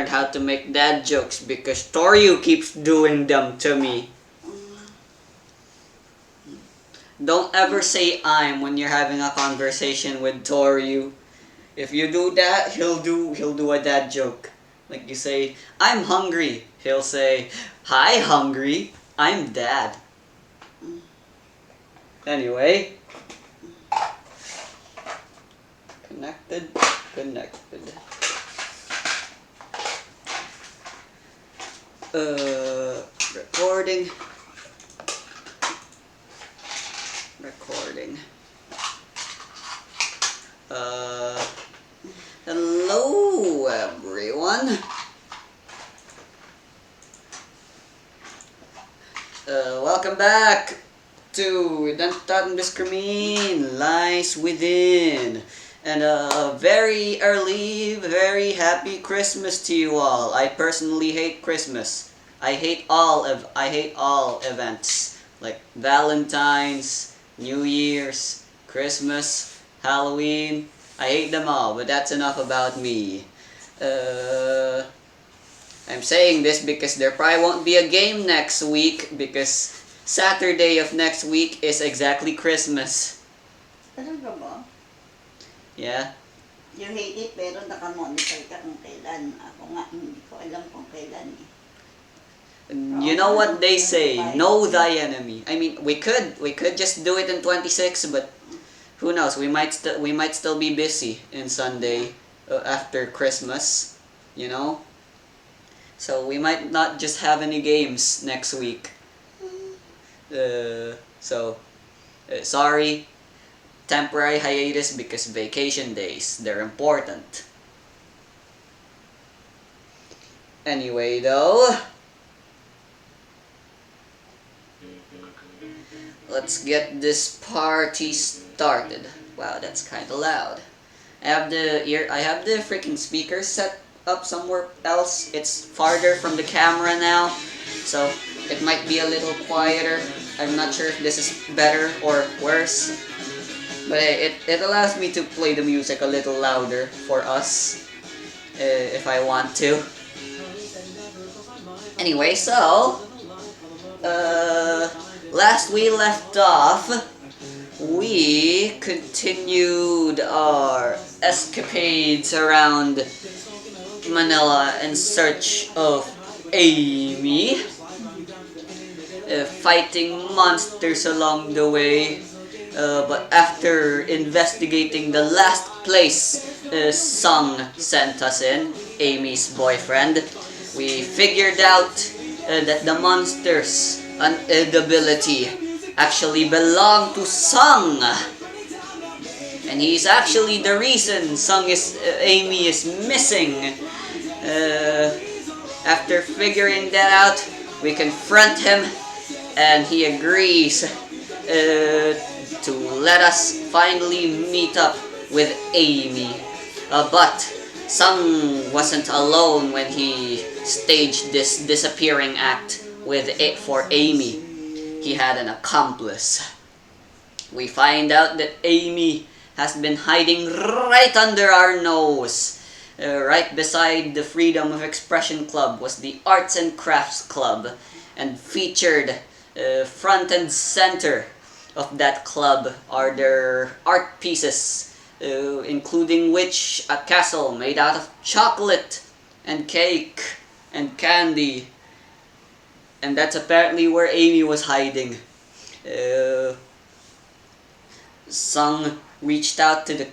learned how to make dad jokes because Toryu keeps doing them to me. Don't ever say I'm when you're having a conversation with Toryu. If you do that, he'll do a dad joke. Like you say, I'm hungry. He'll say, hi hungry, I'm dad. Anyway. Connected. Recording. Hello everyone. Welcome back to Identitat and Discrimin Lies Within. And a very early, very happy Christmas to you all. I personally hate Christmas. I hate all events like Valentine's, New Year's, Christmas, Halloween. I hate them all, but that's enough about me. I'm saying this because there probably won't be a game next week because Saturday of next week is exactly Christmas. Talaga ba? Yeah. You hate it pero nakamonitor ka kung kailan. Ako nga hindi ko alam kung kailan eh. You know what they say, know thy enemy. I mean, we could just do it in 26, but who knows? We might still be busy in Sunday after Christmas, you know. So we might not just have any games next week. Sorry, temporary hiatus because vacation days, they're important. Anyway, though, let's get this party started. Wow, that's kind of loud. I have the freaking speakers set up somewhere else. It's farther from the camera now, so it might be a little quieter. I'm not sure if this is better or worse, but it allows me to play the music a little louder for us if I want to. Anyway, so last we left off, we continued our escapades around Manila in search of Amy, fighting monsters along the way, but after investigating the last place Sung sent us in, Amy's boyfriend, we figured out that the monsters and ability actually belong to Sung. And he's actually the reason Amy is missing. After figuring that out, we confront him, and he agrees to let us finally meet up with Amy. But Sung wasn't alone when he staged this disappearing act for Amy. He had an accomplice. We find out that Amy has been hiding right under our nose. Right beside the Freedom of Expression Club was the Arts and Crafts Club, and featured front and center of that club are their art pieces, including which a castle made out of chocolate and cake and candy. And that's apparently where Amy was hiding. Sung reached out to the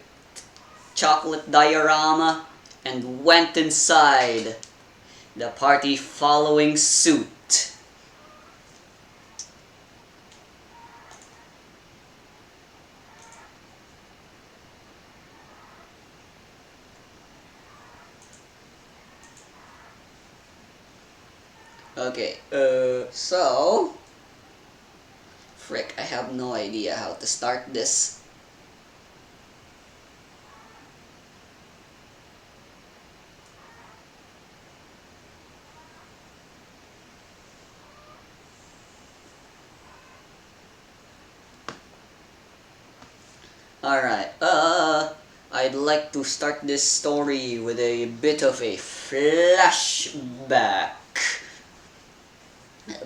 chocolate diorama and went inside, the party following suit. Okay, so frick, I have no idea how to start this. Alright, I I'd like to start this story with a bit of a flashback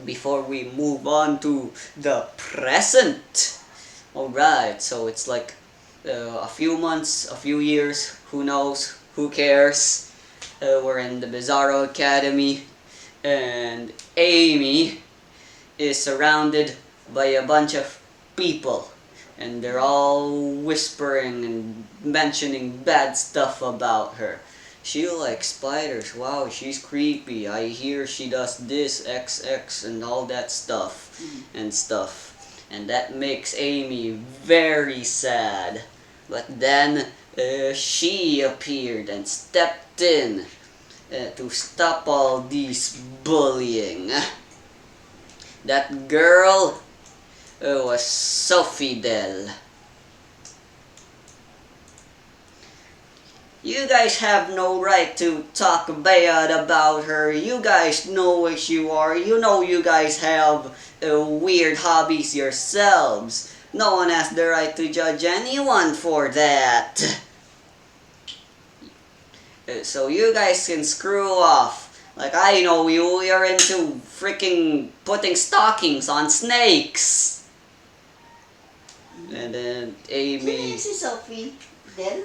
before we move on to the present. Alright, so it's like a few months, a few years, who knows, who cares. We're in the Bizarro Academy, and Amy is surrounded by a bunch of people, and they're all whispering and mentioning bad stuff about her. She likes spiders. Wow, she's creepy. I hear she does this XX and all that stuff and stuff. And that makes Amy very sad. But then she appeared and stepped in to stop all these bullying. That girl was Sophie. You guys have no right to talk bad about her. You guys know what you are. You know you guys have weird hobbies yourselves. No one has the right to judge anyone for that. So you guys can screw off. Like, I know you, we are into freaking putting stockings on snakes. And then Amy... Si Sophie, Del?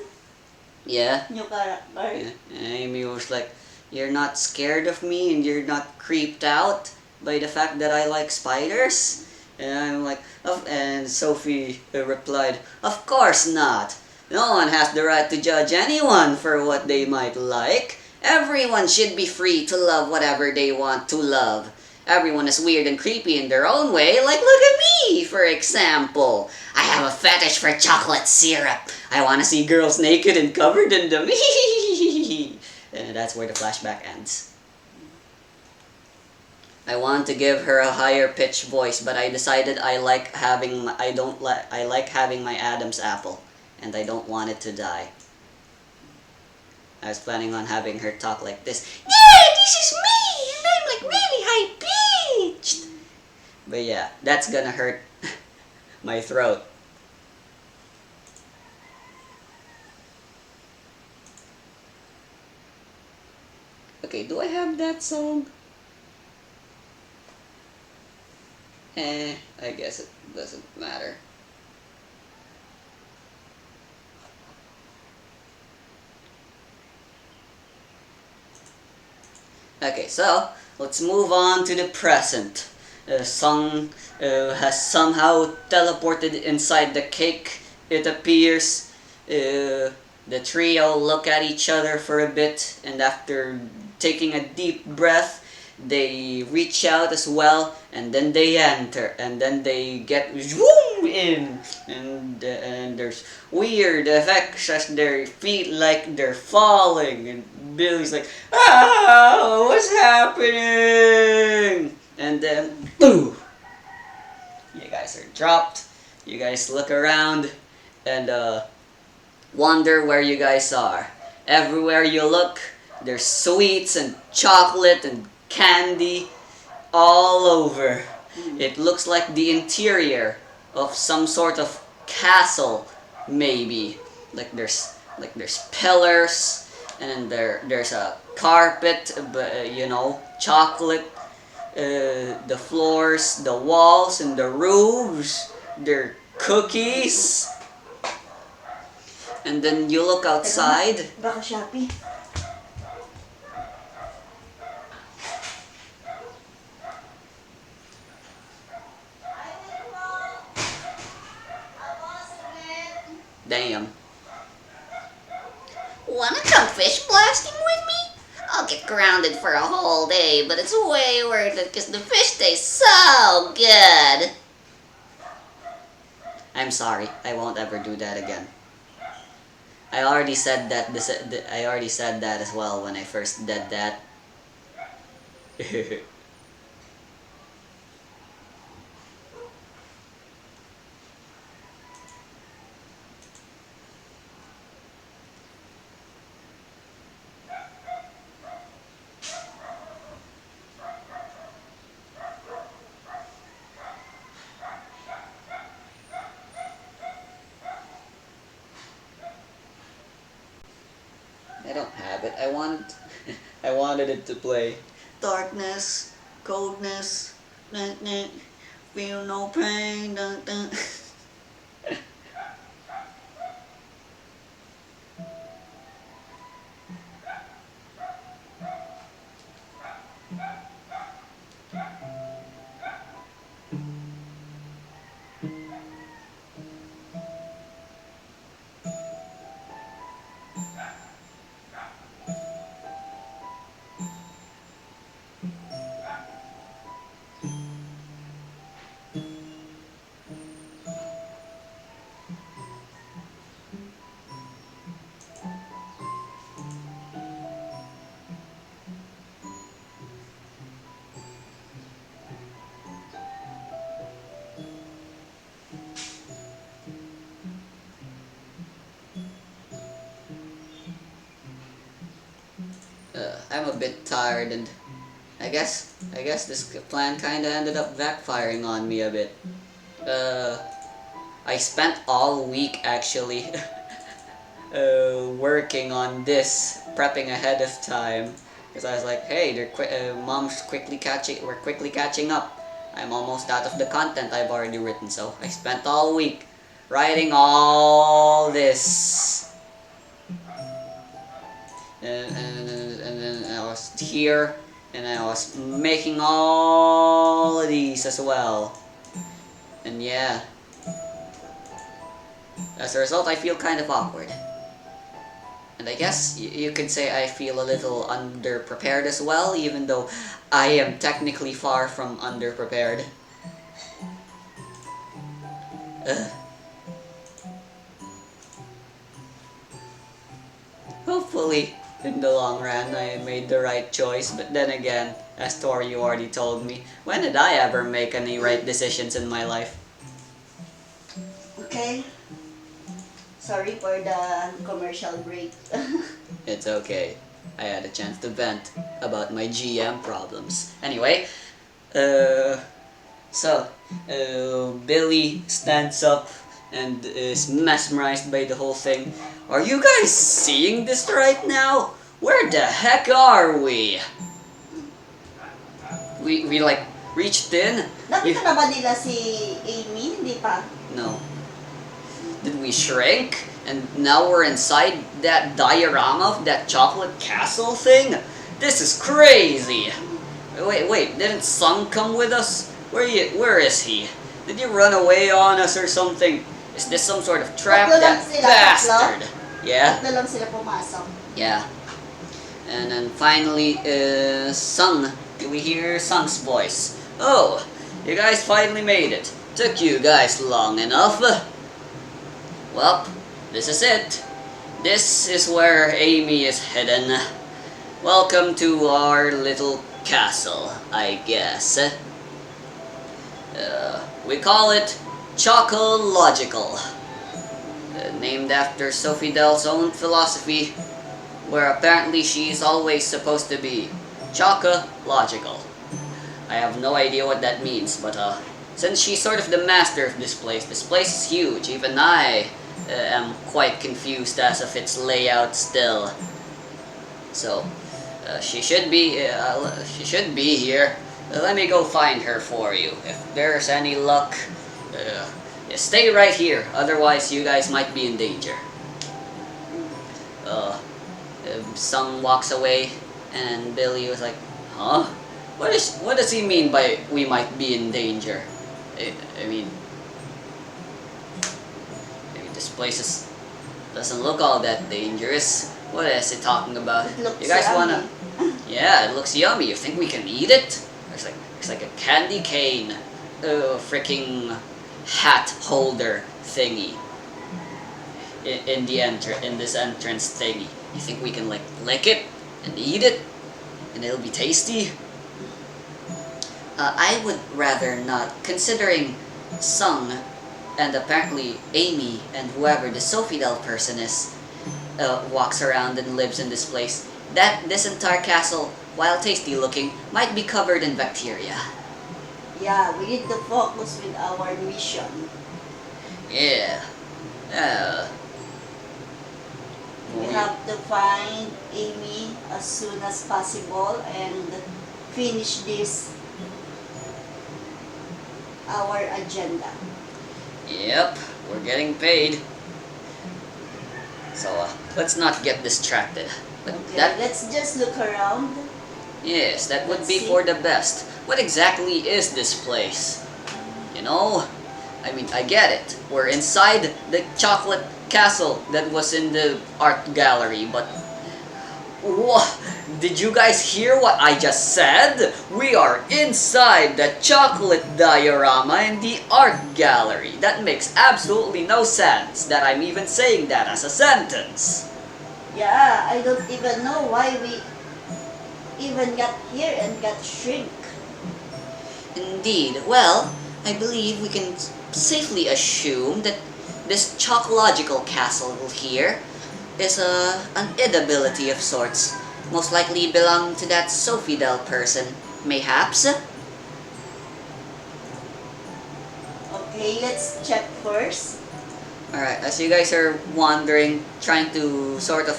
Yeah. New character? Yeah. Amy was like, you're not scared of me and you're not creeped out by the fact that I like spiders? And I'm like, and Sophie replied, of course not. No one has the right to judge anyone for what they might like. Everyone should be free to love whatever they want to love. Everyone is weird and creepy in their own way, like look at me, for example. I have a fetish for chocolate syrup. I want to see girls naked and covered in them. And that's where the flashback ends. I want to give her a higher pitched voice, but I decided I like having my Adam's apple, and I don't want it to die. I was planning on having her talk like this. Yeah, this is me, and I'm like really high pitched. But yeah, that's gonna hurt my throat. Okay, do I have that song? I guess it doesn't matter. Okay, so let's move on to the present. Song has somehow teleported inside the cake. It appears the trio look at each other for a bit, and after taking a deep breath, they reach out as well, and then they enter, and then they get zoom in, and there's weird effects as their feet like they're falling, and Billy's like, ah, what's happening? And then, boom! You guys are dropped. You guys look around and wonder where you guys are. Everywhere you look, there's sweets and chocolate and candy all over. It looks like the interior of some sort of castle, maybe. Like there's pillars, and there's a carpet, you know, chocolate. The floors, the walls, and the roofs. They're cookies. And then you look outside. Baka Shopee. Damn. Wanna come fish blasting with me? I'll get grounded for a whole day, but it's way worth it because the fish taste so good. I'm sorry, I won't ever do that again. I already said that. I already said that as well when I first did that. I don't have it. I wanted I wanted it to play. Darkness, coldness, feel no pain. I'm a bit tired, and I guess this plan kind of ended up backfiring on me a bit. I spent all week actually working on this, prepping ahead of time, because I was like, hey, mom's we're quickly catching up. I'm almost out of the content I've already written, so I spent all week writing all this. And then I was here, and I was making all of these as well. And yeah, as a result, I feel kind of awkward. And I guess you could say I feel a little underprepared as well, even though I am technically far from underprepared. Hopefully, in the long run, I made the right choice, but then again, as Tori you already told me, when did I ever make any right decisions in my life? Okay. Sorry for the commercial break. It's okay. I had a chance to vent about my GM problems. Anyway, Billy stands up and is mesmerized by the whole thing. Are you guys seeing this right now? Where the heck are we? We like reached in. Nakita na ba nila si Amy? Hindi pa. No. Did we shrink? And now we're inside that diorama of that chocolate castle thing? This is crazy! Wait, didn't Sung come with us? Where is he? Did he run away on us or something? Is this some sort of trap? Tatlo lang That sila, bastard! Yeah? Tatlo lang sila pumasok. Yeah. And then finally, Sung. Do we hear Sung's voice? Oh, you guys finally made it. Took you guys long enough. Well, this is it. This is where Amy is hidden. Welcome to our little castle, I guess. We call it Chocological. Named after Sophie Dell's own philosophy, where apparently she's always supposed to be Chocological. I have no idea what that means, but since she's sort of the master of this place is huge. Even I am quite confused as of its layout still. So, she should be here. Let me go find her for you. If there's any luck, stay right here. Otherwise, you guys might be in danger. Sung walks away, and Billy was like, "Huh? What does he mean by we might be in danger? I mean, maybe this place doesn't look all that dangerous. What is he talking about? You guys wanna? Yeah, it looks yummy. You think we can eat it? It's like a candy cane, freaking hat holder thingy in this entrance thingy. You think we can like lick it and eat it, and it'll be tasty? I would rather not, considering Sung and apparently Amy and whoever the Sophie Dell person is walks around and lives in this place, that this entire castle, while tasty looking, might be covered in bacteria. Yeah, we need to focus with our mission. Yeah. We have to find Amy as soon as possible and finish this our agenda. Yep, we're getting paid. So let's not get distracted. But Okay, let's just look around. yes, that would Let's be see. for the best. What exactly is this place? You know, I mean, I get it. We're inside the chocolate castle that was in the art gallery, but what? Did you guys hear what I just said? We are inside the chocolate diorama in the art gallery. That makes absolutely no sense that I'm even saying that as a sentence. Yeah, I don't even know why we even got here and got shrink. Indeed. Well, I believe we can safely assume that this Chocological Castle here is an inability of sorts. Most likely belong to that Sophie person, mayhaps? Okay, let's check first. Alright, as you guys are wandering, trying to sort of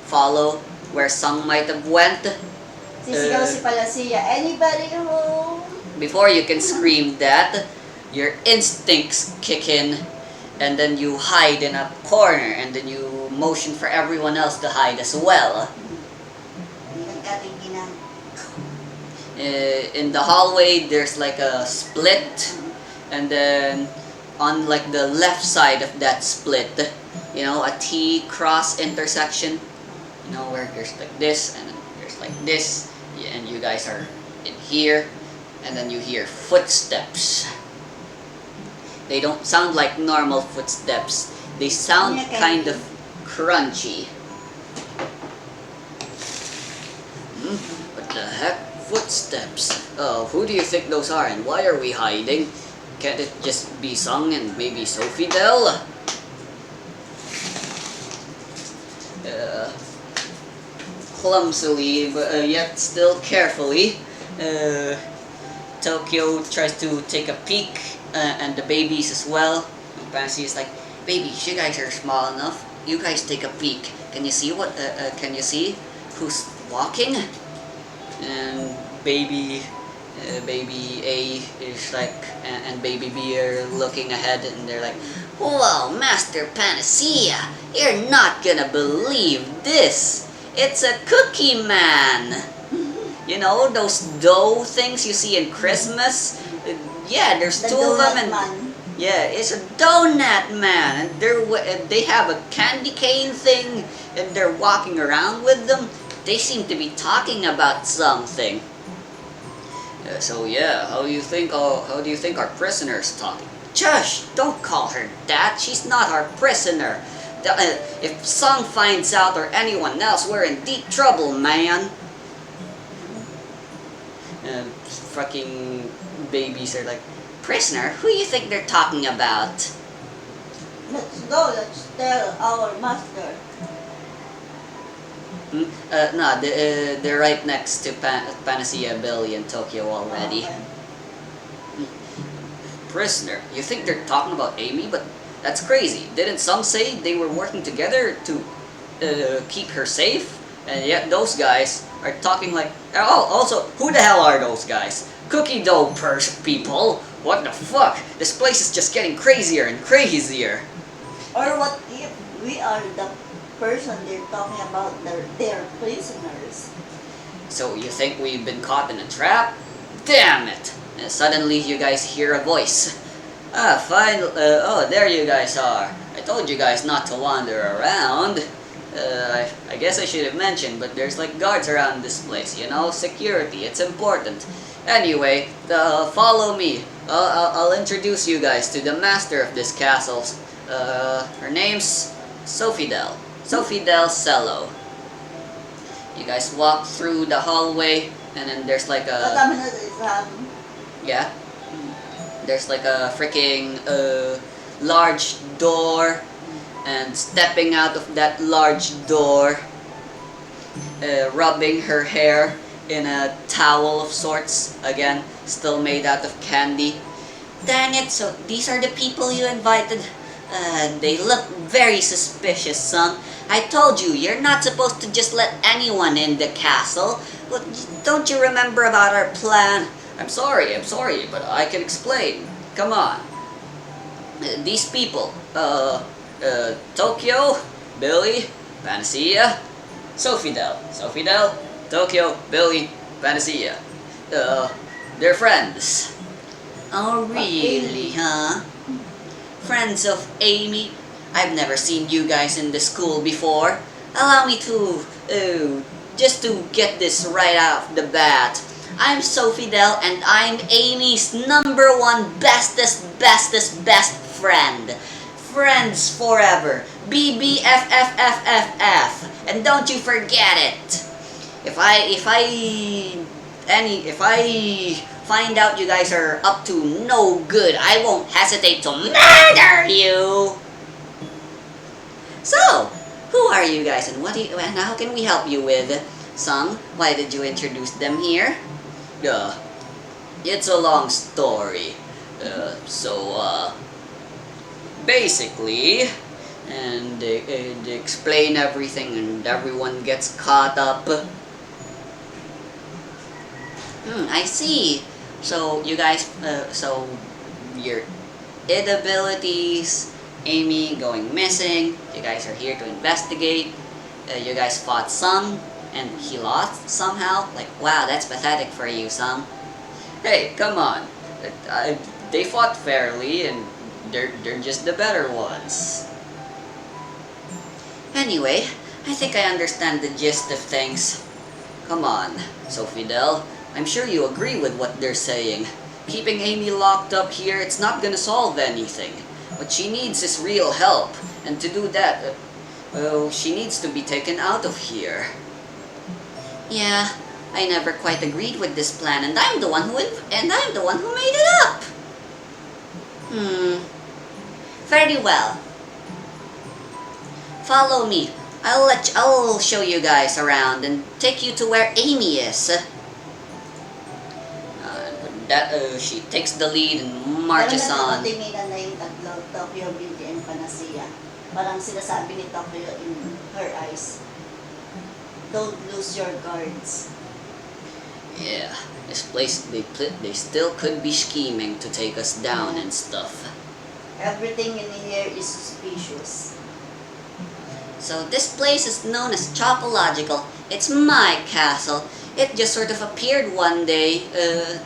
follow where Sung might have went, Sisigaw si Palacia. Anybody home? before you can scream that, your instincts kick in, and then you hide in a corner, and then you motion for everyone else to hide as well. In the hallway, there's like a split, and then on like the left side of that split, you know, a T cross intersection, you know, where there's like this, and then there's like this, and you guys are in here, and then you hear footsteps. They don't sound like normal footsteps. They sound kind of crunchy. What the heck? Footsteps. Oh, who do you think those are, and why are we hiding? Can't it just be Sung and maybe Sophie? Clumsily, but yet still carefully, Tokyo tries to take a peek, and the babies as well. And Fancy is like, babies, you guys are small enough. You guys take a peek. Can you see what? Can you see who's walking? And baby A is like, and baby B are looking ahead, and they're like, "Whoa, Master Panacea, you're not gonna believe this. It's a Cookie Man. You know those dough things you see in Christmas? Yeah, there's The two of them, and man. yeah, it's a donut man, and they have a candy cane thing, and they're walking around with them. They seem to be talking about something. So yeah, how do you think our prisoner's talking? Josh, don't call her that. She's not our prisoner. If Sung finds out or anyone else, we're in deep trouble, man. Fucking babies are like, prisoner? Who do you think they're talking about? Let's go, let's tell our master. No, they're right next to Panacea, Billy, and Tokyo already. Okay. Prisoner? You think they're talking about Amy? But that's crazy. Didn't some say they were working together to keep her safe? And yet those guys are talking like... Oh, also, who the hell are those guys? Cookie dough people? What the fuck? This place is just getting crazier and crazier. Or what if we are the person they're talking about, their prisoners? So you think we've been caught in a trap? Damn it! And suddenly you guys hear a voice. Ah, fine. Oh, there you guys are. I told you guys not to wander around. I guess I should have mentioned, but there's like guards around this place, you know? Security, it's important. Anyway, follow me. I'll introduce you guys to the master of this castle. Her name's Sophie Cello. You guys walk through the hallway, and then there's like a... Yeah? There's like a freaking large door, and stepping out of that large door, rubbing her hair in a towel of sorts, again, still made out of candy. Dang it, so these are the people you invited. They look very suspicious, son. I told you, you're not supposed to just let anyone in the castle. Well, don't you remember about our plan? I'm sorry, but I can explain. Come on. These people, Tokyo, Billy, Panacea, Sophie, Tokyo, Billy, Panacea. They're friends. Oh, really, huh? Friends of Amy? I've never seen you guys in the school before. Allow me to, just to get this right off the bat. I'm Sophie and I'm Amy's #1 best friend. Friends forever. BBFFFFF. And don't you forget it. If I find out you guys are up to no good, I won't hesitate to murder you. So, who are you guys and and how can we help you with? Sung, why did you introduce them here? It's a long story. Basically, and they explain everything and everyone gets caught up. I see. So you guys, so your abilities, Amy going missing, you guys are here to investigate. You guys fought Sung, and he lost somehow. Like, wow, that's pathetic for you, Sung. Hey, come on. They fought fairly, and they're just the better ones. Anyway, I think I understand the gist of things. Come on, Sophie, I'm sure you agree with what they're saying. Keeping Amy locked up here, it's not gonna solve anything. What she needs is real help, and to do that, well, she needs to be taken out of here. Yeah, I never quite agreed with this plan, and I'm the one who made it up. Very well. Follow me. I'll show you guys around and take you to where Amy is. She takes the lead and marches on. Timidan na yung tatlo, Tokyo, Beauty, and Panacea. Parang sinasabi ni Tokyo in her eyes, don't lose your guards. Yeah, this place, they still could be scheming to take us down and stuff. Everything in here is suspicious. So this place is known as Chocological. It's my castle. It just sort of appeared one day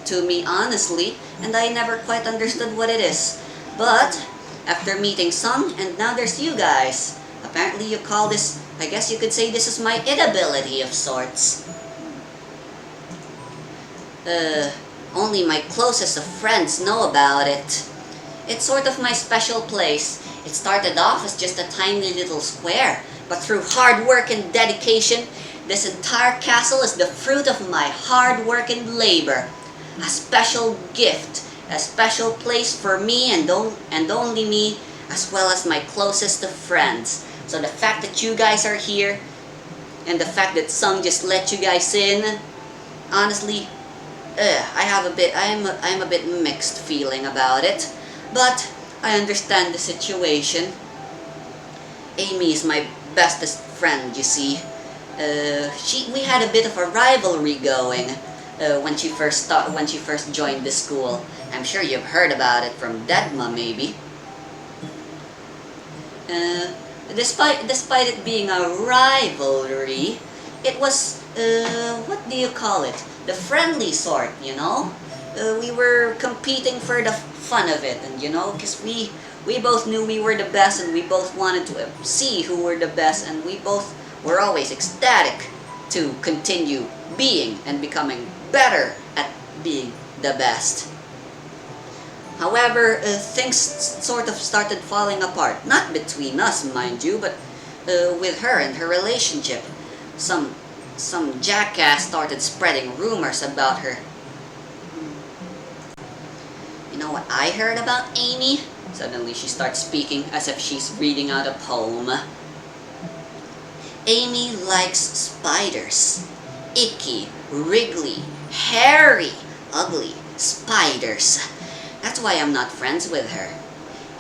to me, honestly, and I never quite understood what it is. But after meeting Sung, and now there's you guys. Apparently you call this, I guess you could say this is my ability of sorts. Only my closest of friends know about it. It's sort of my special place. It started off as just a tiny little square, but through hard work and dedication, this entire castle is the fruit of my hard work and labor. A special gift, a special place for me and only me, as well as my closest of friends. So the fact that you guys are here, and the fact that Sung just let you guys in, honestly, I'm a bit mixed feeling about it. But I understand the situation. Amy is my bestest friend, you see. We had a bit of a rivalry going when she first joined the school. I'm sure you've heard about it from Dagma, maybe. Despite it being a rivalry, it was what do you call it? The friendly sort, you know. We were competing for the fun of it, and you know, because we both knew we were the best, and we both wanted to see who were the best, and we both were always ecstatic to continue being and becoming better at being the best. However, things sort of started falling apart. Not between us, mind you, but with her and her relationship. Some jackass started spreading rumors about her. You know what I heard about Amy? Suddenly she starts speaking as if she's reading out a poem. Amy likes spiders. Icky, wriggly, hairy, ugly spiders. That's why I'm not friends with her.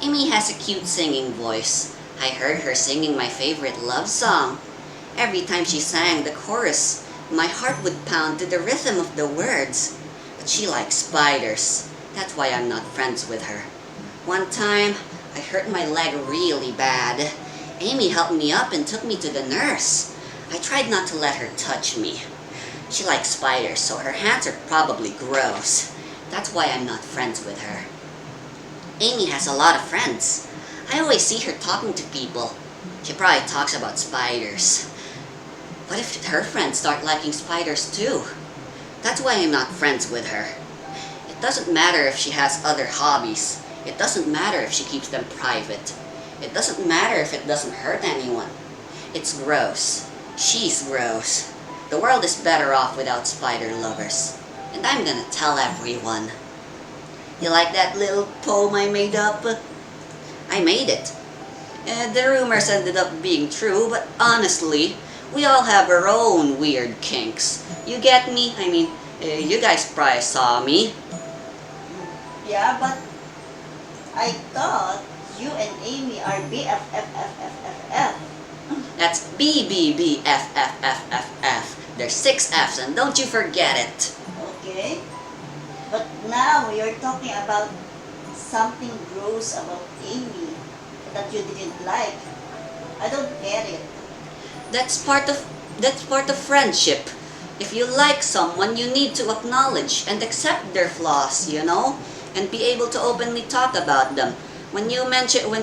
Amy has a cute singing voice. I heard her singing my favorite love song. Every time she sang the chorus, my heart would pound to the rhythm of the words. But she likes spiders. That's why I'm not friends with her. One time, I hurt my leg really bad. Amy helped me up and took me to the nurse. I tried not to let her touch me. She likes spiders, so her hands are probably gross. That's why I'm not friends with her. Amy has a lot of friends. I always see her talking to people. She probably talks about spiders. What if her friends start liking spiders too? That's why I'm not friends with her. It doesn't matter if she has other hobbies. It doesn't matter if she keeps them private. It doesn't matter if it doesn't hurt anyone. It's gross. She's gross. The world is better off without spider lovers. And I'm gonna tell everyone. You like that little poem I made up? I made it. The rumors ended up being true, but honestly, we all have our own weird kinks. You get me? I mean, you guys probably saw me. Yeah, but I thought you and Amy are BFFFFFF. That's BBBFFFFF. There's 6 F's and don't you forget it. Okay? But now you're talking about something gross about Amy that you didn't like. I don't get it. That's part of friendship. If you like someone, you need to acknowledge and accept their flaws, you know, and be able to openly talk about them. When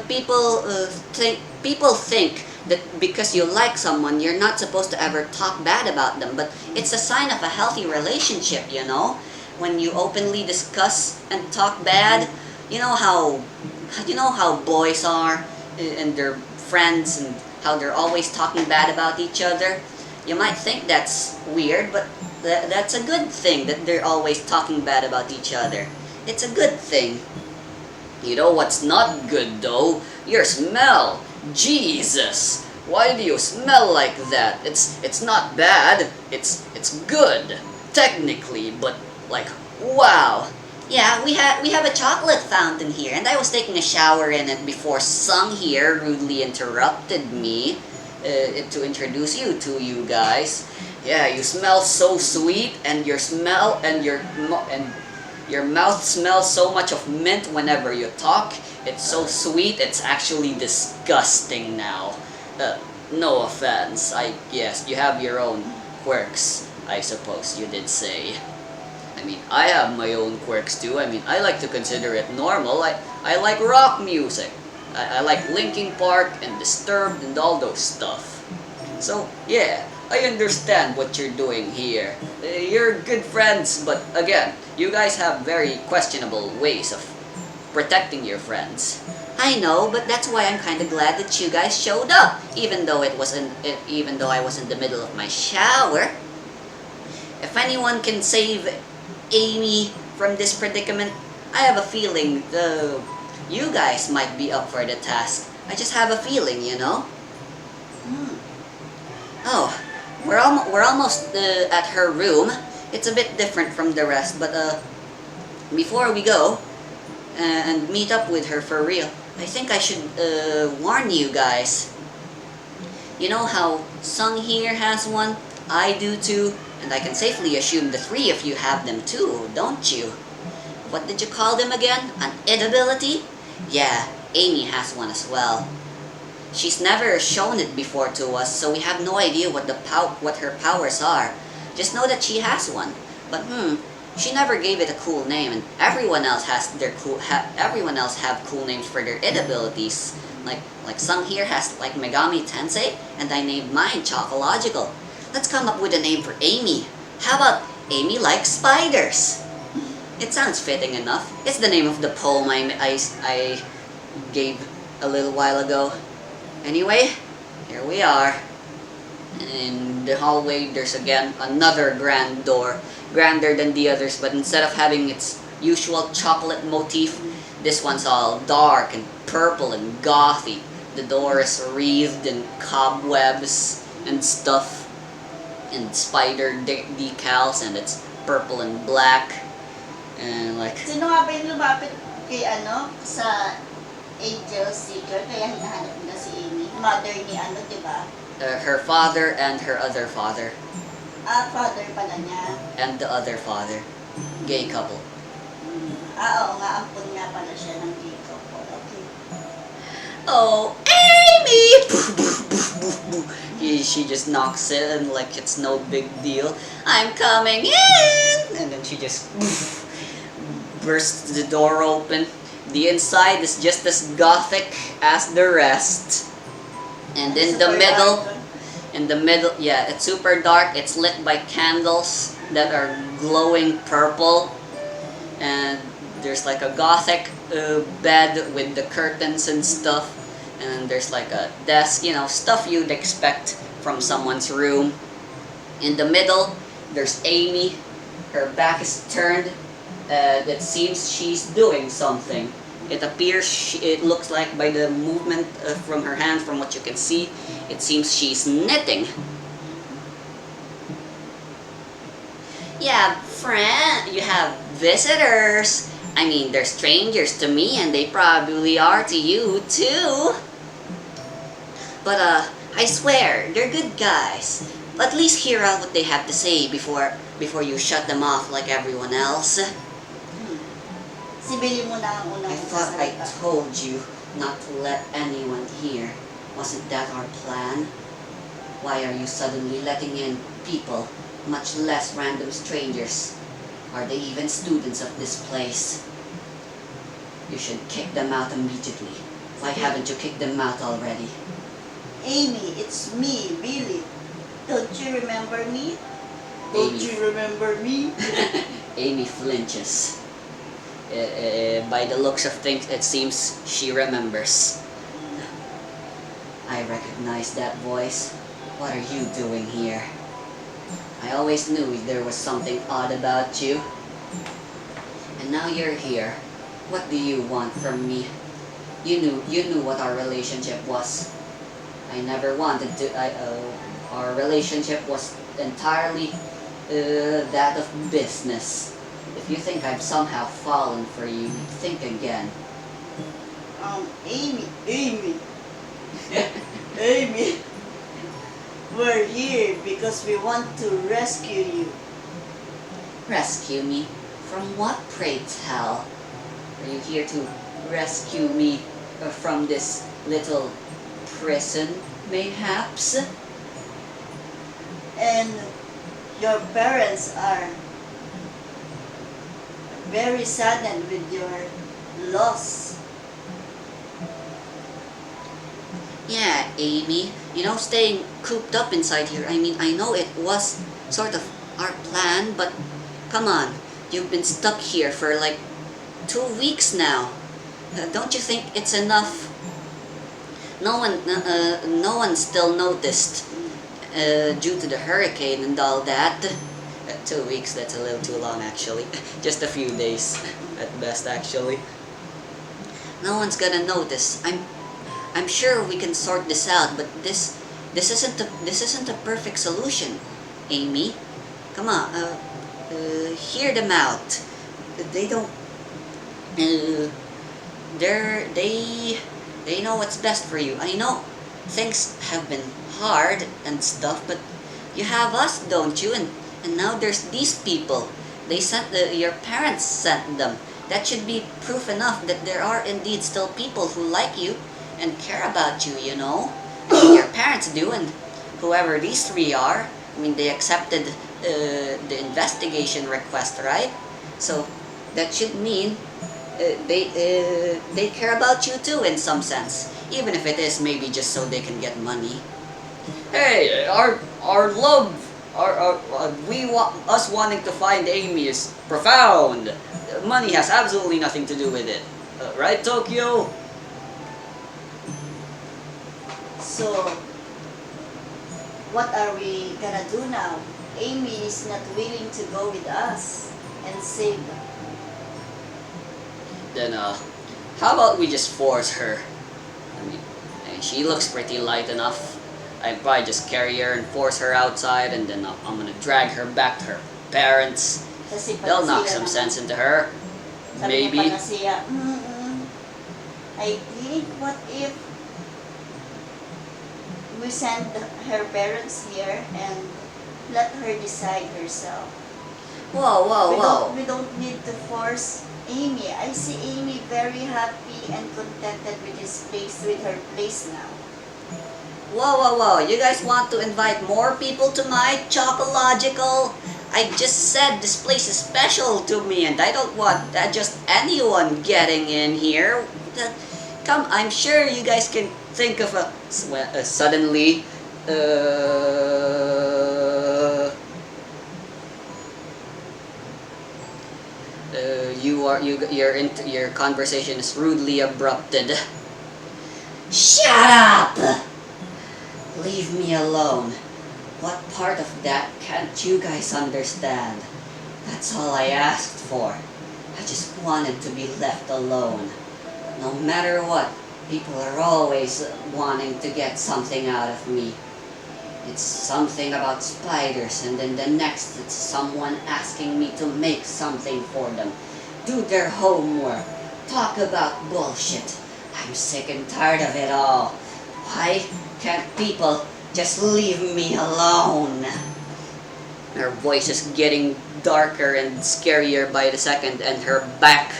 people think that because you like someone, you're not supposed to ever talk bad about them, but it's a sign of a healthy relationship, you know. When you openly discuss and talk bad, you know how boys are and their friends and how they're always talking bad about each other. You might think that's weird, but that's a good thing that they're always talking bad about each other. It's a good thing. You know what's not good though? Your smell. Jesus. Why do you smell like that? It's not bad. It's good technically, but like wow. Yeah, we have a chocolate fountain here, and I was taking a shower in it before Sung here rudely interrupted me to introduce you to you guys. Yeah, you smell so sweet, and your mouth smells so much of mint whenever you talk. It's so sweet, it's actually disgusting now. No offense. I guess you have your own quirks, I suppose you did say. I mean, I have my own quirks too. I mean, I like to consider it normal. I like rock music. I like Linkin Park and Disturbed and all those stuff. So, yeah, I understand what you're doing here. You're good friends, but again, you guys have very questionable ways of protecting your friends. I know, but that's why I'm kind of glad that you guys showed up, even though I was in the middle of my shower. If anyone can save Amy from this predicament, I have a feeling you guys might be up for the task. I just have a feeling, you know. Oh, we're almost at her room. It's a bit different from the rest, but before we go and meet up with her for real, I think I should warn you guys. You know how Sung here has one, I do too, and I can safely assume the 3 of you have them too, don't you? What did you call them again? An ability? Yeah, Amy has one as well. She's never shown it before to us, so we have no idea what her powers are. Just know that she has one. But she never gave it a cool name, and everyone else have cool names for their abilities. Like Sung here has like Megami Tensei, and I named mine Chocological. Let's come up with a name for Amy. How about Amy Likes Spiders? It sounds fitting enough. It's the name of the poem I gave a little while ago. Anyway, here we are. In the hallway, there's again another grand door, grander than the others, but instead of having its usual chocolate motif, this one's all dark and purple and gothy. The door is wreathed in cobwebs and stuff, and spider decals, and it's purple and black, and like. Sino nga ba yung lumapit kay sa angel seeker, kaya hinahanap nila si Amy. Mother ni ano, di ba? Her father and her other father. Father pala niya. And the other father. Gay couple. Oo nga, ampun nga pala siya ng Jacob. Okay. Oh, Amy! She just knocks it in like it's no big deal. I'm coming in! And then she just bursts the door open. The inside is just as gothic as the rest. And in the middle, yeah, it's super dark. It's lit by candles that are glowing purple. And there's like a gothic bed with the curtains and stuff. And there's like a desk, you know, stuff you'd expect from someone's room. In the middle, there's Amy. Her back is turned. It seems she's doing something. It appears, it looks like by the movement from her hand, from what you can see, it seems she's knitting. Yeah, friend, you have visitors. I mean, they're strangers to me and they probably are to you too. But I swear, they're good guys. At least hear out what they have to say before you shut them off like everyone else. Sibilin mo na ang unang I thought I sasalita. told you not to let anyone hear. Wasn't that our plan? Why are you suddenly letting in people, much less random strangers? Are they even students of this place? You should kick them out immediately. Why haven't you kicked them out already? Amy, it's me, really. Don't you remember me? Don't Amy. you remember me? Amy flinches. By the looks of things, it seems she remembers. I recognize that voice. What are you doing here? I always knew there was something odd about you. And now you're here. What do you want from me? You knew what our relationship was. I never wanted to. Our relationship was entirely that of business. If you think I've somehow fallen for you, think again. Amy. Amy. We're here because we want to rescue you. Rescue me? From what, pray tell? Are you here to rescue me from this little prison, mayhaps? And your parents are very saddened with your loss. Yeah, Amy. You know, staying cooped up inside here, I mean, I know it was sort of our plan, but come on. You've been stuck here for like 2 weeks now. Don't you think it's enough? No one still noticed due to the hurricane and all that. 2 weeks, that's a little too long actually. Just a few days at best actually. No one's gonna notice. I'm sure we can sort this out, but this isn't a perfect solution, Amy. Come on, hear them out. They don't. They know what's best for you. I know things have been hard and stuff, but you have us, don't you? And now there's these people. They sent your parents sent them. That should be proof enough that there are indeed still people who like you and care about you, you know? I mean, your parents do, and whoever these three are, I mean, they accepted the investigation request, right? So that should mean they care about you too in some sense, even if it is maybe just so they can get money. Hey, our love, us wanting to find Amy is profound. Money has absolutely nothing to do with it, right, Tokyo? So, what are we gonna do now? Amy is not willing to go with us and save them. Then, how about we just force her? I mean, she looks pretty light enough. I'd probably just carry her and force her outside, and then I'm gonna drag her back to her parents. Kasi They'll knock siya some naman, sense into her. sabi niya Maybe. pa na siya, I think, what if we send her parents here and let her decide herself? Whoa, whoa, whoa. We don't need to force Amy. I see Amy very happy and contented with her place now. Whoa, whoa, whoa. You guys want to invite more people to my Chocological? I just said this place is special to me and I don't want just anyone getting in here. Come, I'm sure you guys can think of suddenly, your conversation is rudely abrupted. Shut up! Leave me alone. What part of that can't you guys understand? That's all I asked for. I just wanted to be left alone. No matter what, people are always wanting to get something out of me. It's something about spiders, and then the next it's someone asking me to make something for them. Do their homework. Talk about bullshit. I'm sick and tired of it all. Why can't people just leave me alone? Her voice is getting darker and scarier by the second, and her back,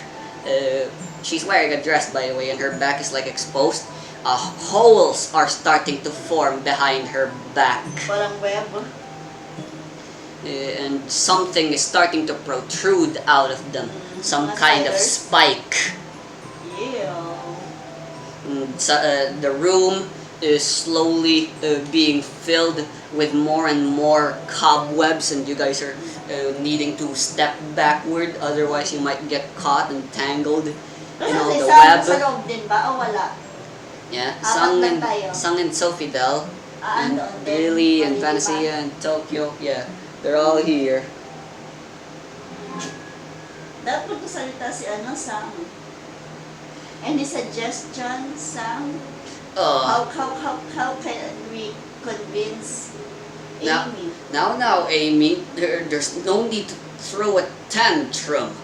she's wearing a dress by the way, and her back is like exposed. Holes are starting to form behind her back. Parang web. And something is starting to protrude out of them. Some kind of spike. Yeah. The room is slowly being filled with more and more cobwebs, and you guys are needing to step backward, otherwise you might get caught and tangled in all the web. Sa loob din ba o wala? Yeah, Apat lang tayo. Sung and Sophie Del, and Andon din. Billy and Mali, Fantasia diba? and Tokyo, yeah, they're all here. Dapat magsalita si Sam. Any suggestions, Sam? How can we convince Amy? Now, Amy, there's no need to throw a tantrum.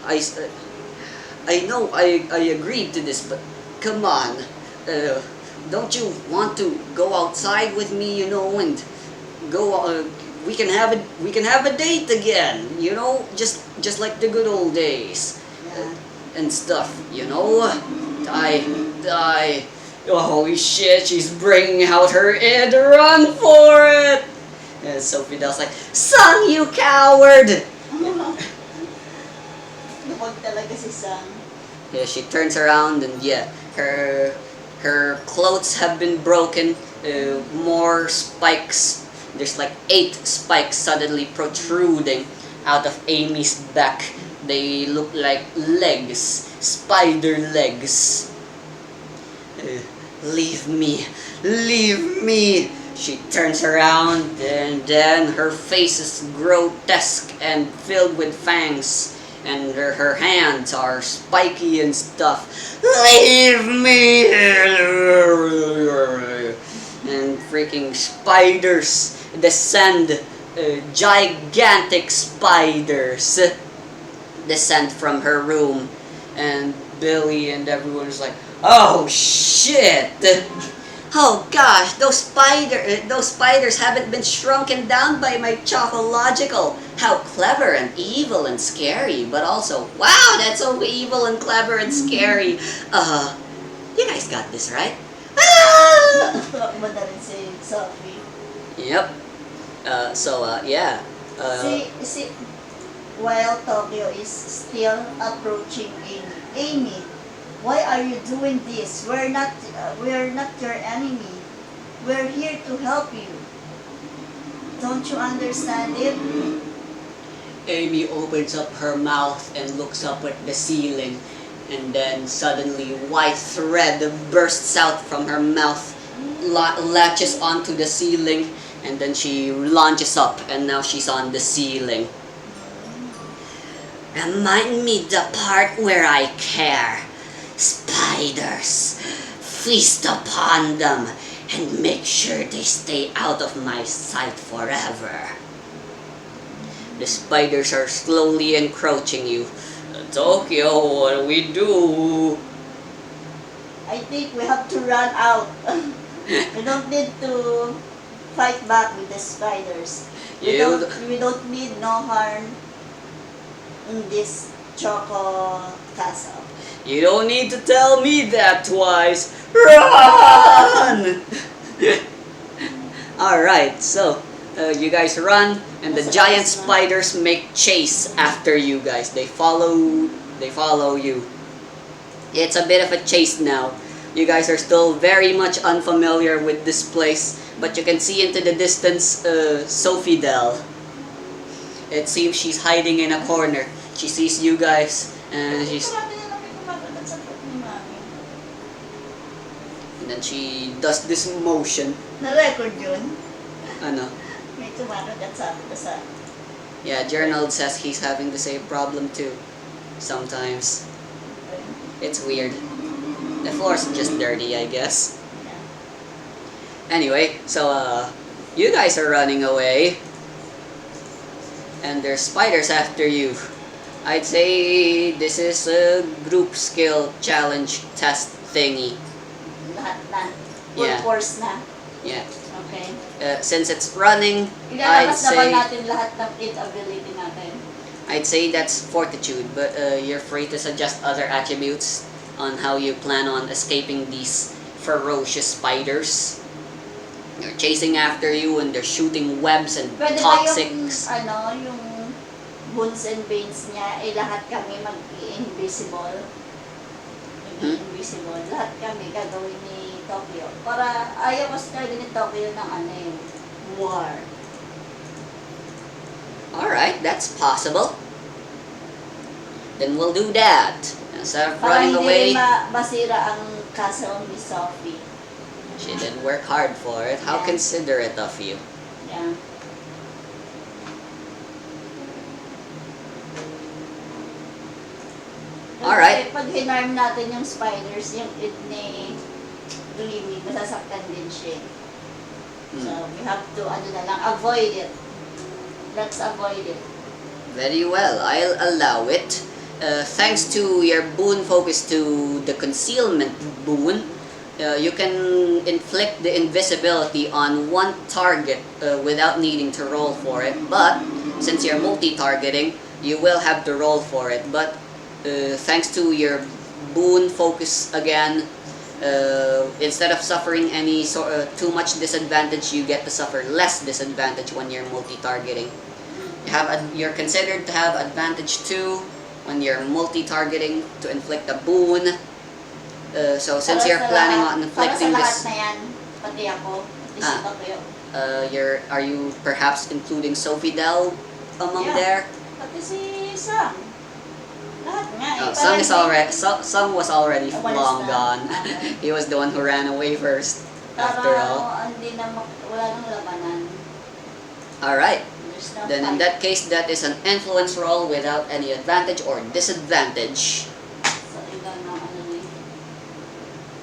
I know I agreed to this, but come on, don't you want to go outside with me, and go? We can have a date again, just like the good old days, and stuff, Die. Holy shit, she's bringing out her head. Run for it! And Sophie Del's like, Sung, you coward! Lumag talaga si Sam. Yeah, she turns around and her clothes have been broken. More spikes. There's like 8 spikes suddenly protruding out of Amy's back. They look like legs. Spider legs. Leave me. She turns around and then her face is grotesque and filled with fangs, and her hands are spiky and stuff. Leave me. And freaking spiders descend. Gigantic spiders descend from her room, and Billy and everyone is like, oh shit! Oh gosh, those spiders haven't been shrunken down by my Chocological. How clever and evil and scary, but also, wow, that's so evil and clever and scary. You guys got this, right? Madaling si Sophie. Yep. Yeah. See, while Tokyo is still approaching Amy, why are you doing this? We're not your enemy. We're here to help you. Don't you understand it? Amy opens up her mouth and looks up at the ceiling, and then suddenly white thread bursts out from her mouth, latches onto the ceiling, and then she launches up, and now she's on the ceiling. Remind me the part where I care. Spiders. Feast upon them and make sure they stay out of my sight forever. The spiders are slowly encroaching you. Tokyo, what do we do? I think we have to run out. We don't need to fight back with the spiders. We don't need no harm in this Choco Castle. You don't need to tell me that twice. Run! Alright, so you guys run, and the giant spiders make chase after you guys. They follow you. It's a bit of a chase now. You guys are still very much unfamiliar with this place, but you can see into the distance Sophie Del. It seems she's hiding in a corner. She sees you guys, and then she does this motion. Na-record yun? Ano? May kumakagat sa akin sa... Yeah, Journal says he's having the same problem too. Sometimes. It's weird. The floor's just dirty, I guess. Anyway, so you guys are running away. And there's spiders after you. I'd say this is a group skill challenge test thingy. Lahat na. Full force na. Yeah. Okay. Since it's running, I'd Ilalabas na ba say natin lahat ng ability natin? I'd say that's fortitude, but you're free to suggest other attributes on how you plan on escaping these ferocious spiders. They're chasing after you and they're shooting webs and Pwede toxics. ba yung bones and veins niya, lahat kami mag-invisible. Invisible. Lahat kami gagawin ni Tokyo. Para ayaw mas talaga ni Tokyo ng war. Alright, that's possible. Then we'll do that. Instead of running away. Para hindi masira ang castle ni Sophie. She did work hard for it. How considerate of you. Yeah. Alright. Pag hinarm natin yung spiders, yung id ni Dreamy, masasaktan din siya. So, we have to, avoid it. Let's avoid it. Very well, I'll allow it. Thanks to your boon focus to the concealment boon, you can inflict the invisibility on one target without needing to roll for it. But, since you're multi-targeting, you will have to roll for it. But, thanks to your boon focus again, instead of suffering any too much disadvantage, you get to suffer less disadvantage when you're multi-targeting. You're considered to have advantage 2 when you're multi-targeting to inflict a boon. So since you're planning on inflicting this, para sa lahat na yan, pati ako, pati si Tokyo. Are you perhaps including Sophie Del among there? Pati si Sam. Lahat nga Sam was already long gone. He was the one who ran away first. After all. Wala nang labanan. Alright. Then in that case, that is an influence roll without any advantage or disadvantage. So, ni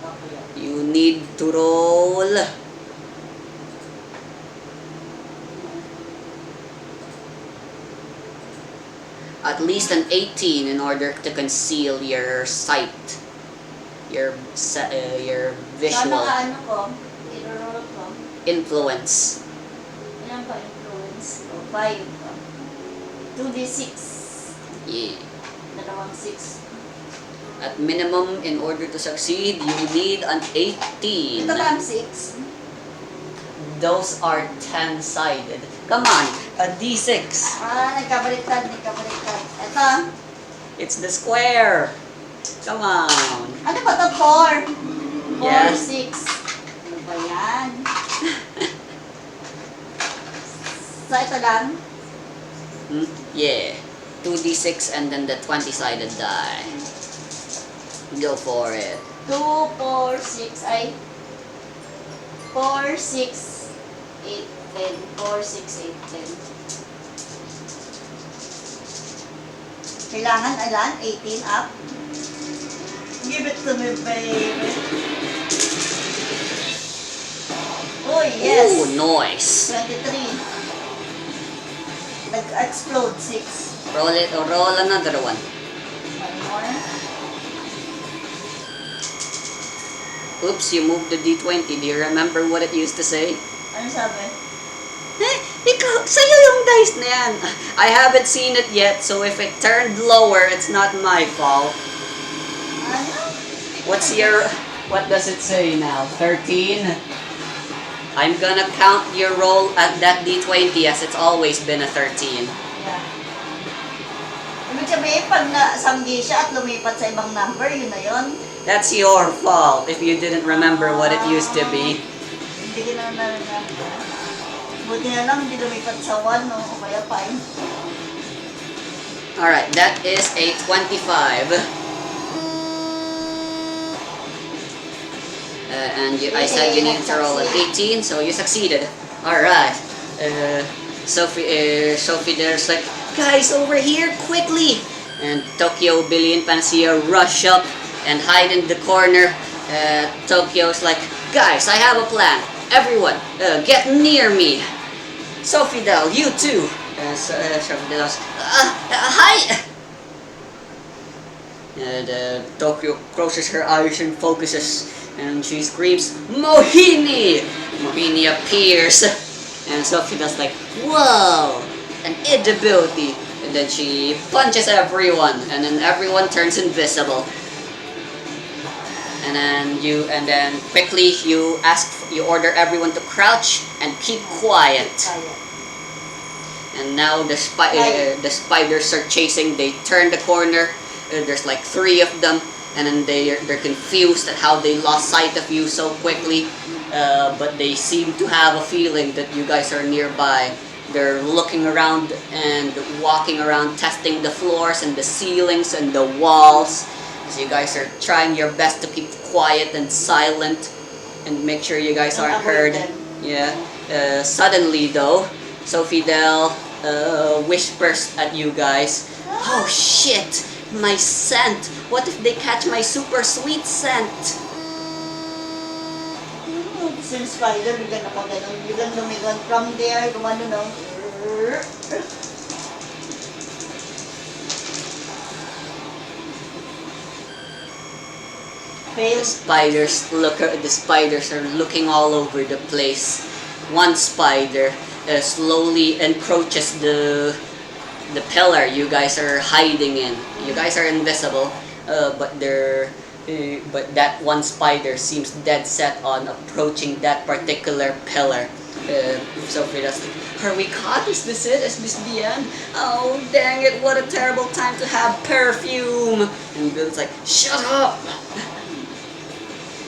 Tokyo. You need to roll at least an 18 in order to conceal your sight, your visual influence. Ilan pa influence? 5. 2d6. Yeah. Dalawang 6. At minimum, in order to succeed, you need an 18. Ito ba ang 6? Those are 10-sided. Come on, a d6. Nagkabaliktad. Ito. It's the square. Come on. Ano ba ito? 4. 4, Yes. 6. Ano ba yan? So, ito lang? Yeah. 2d6 and then the 20-sided die. Go for it. 2, 4, 6, ay 4, 6, 8, 10. 4, 6, 8, 10. Kailangan, 18 up. Give it to me, baby. Oh, yes. Ooh, nice. 23. Nag-explode 6. Roll another one. One more. Oops, you moved the D20. Do you remember what it used to say? Ano sabi? Ikaw, sa'yo yung dice na yan. I haven't seen it yet, so if it turned lower, it's not my fault. Ano? What does it say now? 13? I'm gonna count your roll at that D20 as it's always been a 13. Yeah. Ibig sabihin, pag nasanggi siya at lumipat sa ibang number, yun na yun. That's your fault if you didn't remember what it used to be. Hindi ko na narinig. Buti na lang, hindi lumipat sa 1, no? O kaya 5. Alright, that is a 25. I said you need to roll an 18, so you succeeded. Alright. Sophie there's like, guys, over here, quickly! And Tokyo, Billy, and Pansia rush up and hide in the corner. Tokyo's like, guys, I have a plan. Everyone, get near me. Sophie Del, you too. Sophie Del's, hi! And Tokyo closes her eyes and focuses, and she screams, Mohini! Mohini appears, and Sophie Del's like, whoa, an ability. And then she punches everyone, and then everyone turns invisible. And then quickly you order everyone to crouch and keep quiet. And now the spiders are chasing. They turn the corner. There's like 3 of them, and then they're confused at how they lost sight of you so quickly. But they seem to have a feeling that you guys are nearby. They're looking around and walking around, testing the floors and the ceilings and the walls. So you guys are trying your best to keep quiet and silent and make sure you guys aren't heard. Yeah. Suddenly though, Sophie Del whispers at you guys, oh shit, my scent. What if they catch my super sweet scent? Since spider, biglang naman ganun. Biglang lumigon from there, gumano no. The spiders are looking all over the place. One spider slowly encroaches the pillar you guys are hiding in. You guys are invisible, but that one spider seems dead set on approaching that particular pillar. Sophie does like, are we caught? Is this it? Is this the end? Oh dang it, what a terrible time to have perfume. And Bill's like, shut up.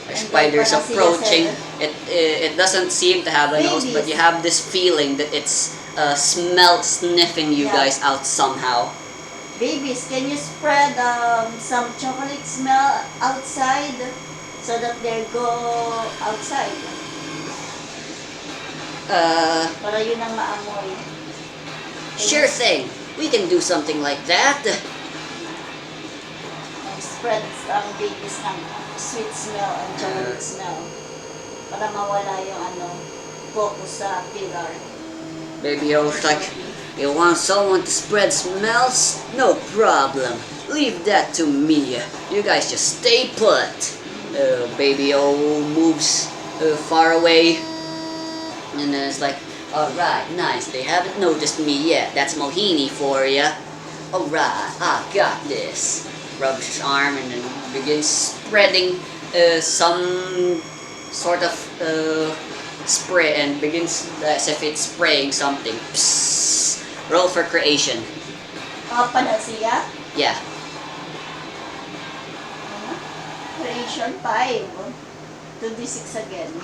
Spiders approaching. It doesn't seem to have a nose, but you have this feeling that it's smell sniffing you guys out somehow. Babies, can you spread some chocolate smell outside so that they go outside? Para yun ang maamoy. Sure thing. We can do something like that. Spread babies ng sweet smell and chocolate smell para mawala yung focus sa pillar. Baby O's like, you want someone to spread smells? No problem. Leave that to me. You guys just stay put. Baby O moves far away, and then it's like, alright, nice. They haven't noticed me yet. That's Mohini for ya. Alright, I got this. Rubs his arm and then begins spreading some sort of spray and begins as if it's spraying something. Psst. Roll for creation. Panacea? Yeah. Creation 5. 2d6 again.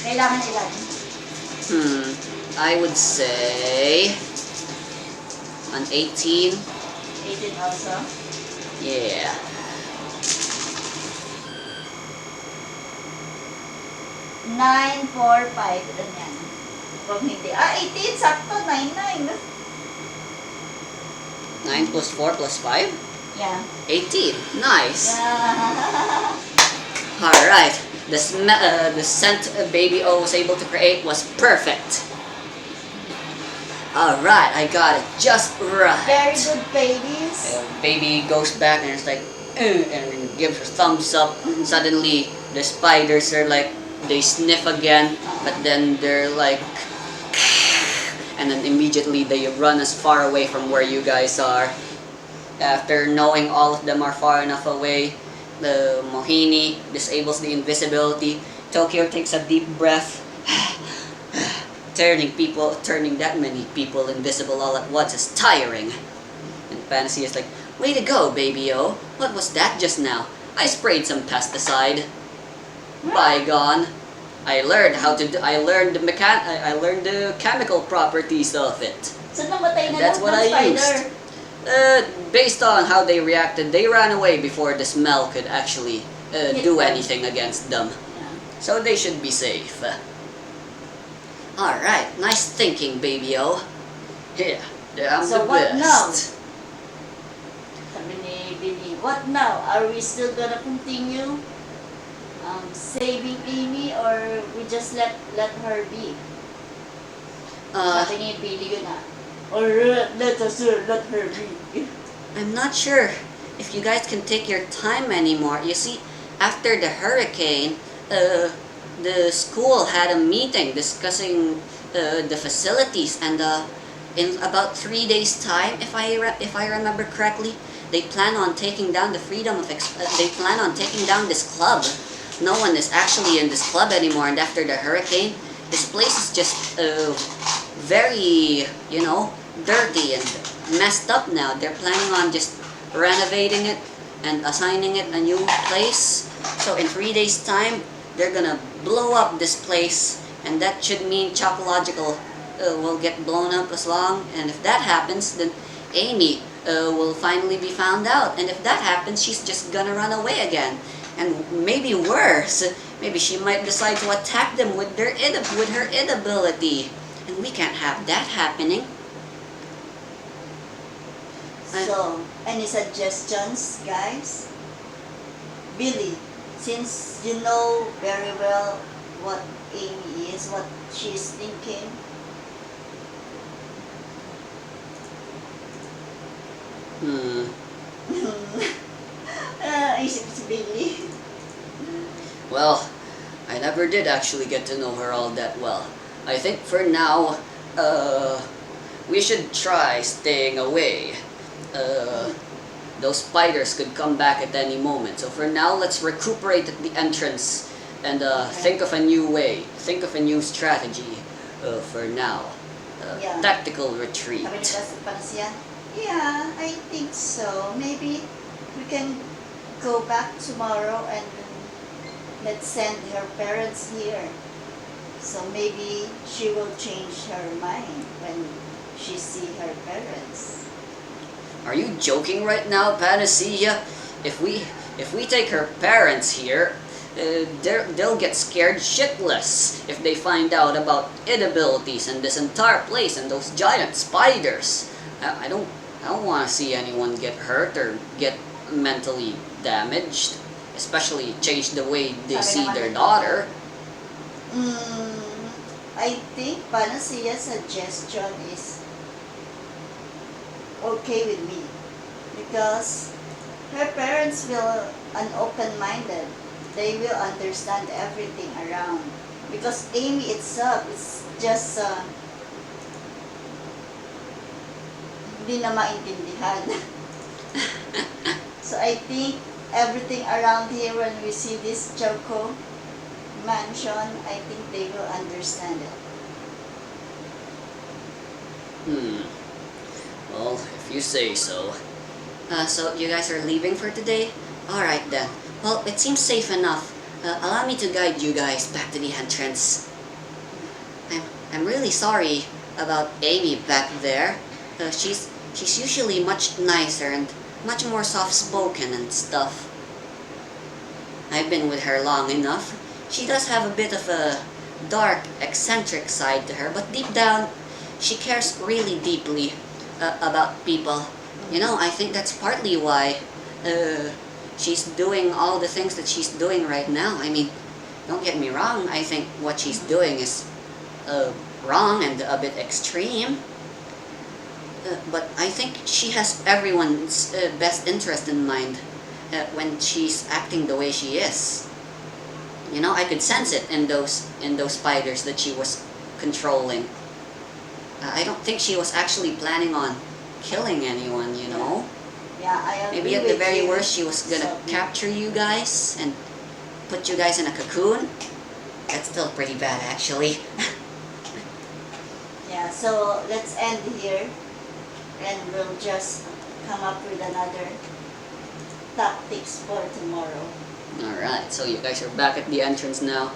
Kailangan ilan? I would say an 18. 18 also? Yeah. 9, 4, 5. Ganyan. Kung hindi. 18. Sakto. 9, 9. 9 plus 4 plus 5? Yeah. 18. Nice. Yeah. Alright. The scent Baby O was able to create was perfect. Alright, I got it just right. Very good, babies. Baby goes back and it's like, and gives her thumbs up. Suddenly, the spiders are like, they sniff again, but then they're like, and then immediately they run as far away from where you guys are. After knowing all of them are far enough away, the Mohini disables the invisibility. Tokyo takes a deep breath. Turning that many people invisible all at once is tiring. And Fantasy is like, way to go, baby-o. What was that just now? I sprayed some pesticide. Bygone. I learned the chemical properties of it. So namatay na That's lahat what ng I spider. used. Based on how they reacted, they ran away before the smell could actually do anything against them. Yeah. So they should be safe. Alright, nice thinking, baby-o. Yeah, I'm So the what now? best. Sabi ni Billy, what now? Are we still gonna continue saving Amy, or we just let her be? Sabi ni Billy yun or let her be. I'm not sure if you guys can take your time anymore. You see, after the hurricane, the school had a meeting discussing the facilities, and in about 3 days' time, if I remember correctly, they plan on taking down they plan on taking down this club. No one is actually in this club anymore, and after the hurricane, this place is just very, dirty and messed up now. They're planning on just renovating it and assigning it a new place. So in 3 days' time, they're gonna blow up this place, and that should mean Chocological will get blown up as long. And if that happens, then Amy will finally be found out. And if that happens, she's just gonna run away again. And maybe worse, maybe she might decide to attack them with her inability. And we can't have that happening. So, any suggestions, guys? Billy, since you know very well what Amy is, what she's thinking, isip si Billy. Well, I never did actually get to know her all that well. I think for now, we should try staying away. Those spiders could come back at any moment. So for now, let's recuperate at the entrance and think of a new way. Think of a new strategy for now. Yeah. Tactical Sabi ni retreat. Panasya, yeah, I think so. Maybe we can go back tomorrow and let's send her parents here. So maybe she will change her mind when she see her parents. Are you joking right now, Panacea? If we take her parents here, they'll get scared shitless if they find out about inabilities and this entire place and those giant spiders. I don't want to see anyone get hurt or get mentally damaged, especially change the way they see their daughter. I think Panacya's suggestion is okay with me, because her parents will an open-minded. They will understand everything around, because Amy itself is just hindi na maintindihan. So I think everything around here, when we see this Choco mansion, I think they will understand it. Well, if you say so. So you guys are leaving for today? Alright then. Well, it seems safe enough. Allow me to guide you guys back to the entrance. I'm really sorry about Amy back there. She's usually much nicer and much more soft-spoken and stuff. I've been with her long enough. She does have a bit of a dark, eccentric side to her, but deep down, she cares really deeply about people. I think that's partly why she's doing all the things that she's doing right now. I mean, don't get me wrong, I think what she's doing is wrong and a bit extreme. But I think she has everyone's best interest in mind when she's acting the way she is. You know, I could sense it in those spiders that she was controlling. I don't think she was actually planning on killing anyone, you know? Yeah, I agree. Maybe at the with very you, worst she was gonna Sophie. capture you guys and put you guys in a cocoon. That's still pretty bad, actually. Yeah, so let's end here and we'll just come up with another tactics for tomorrow. Alright, so you guys are back at the entrance now,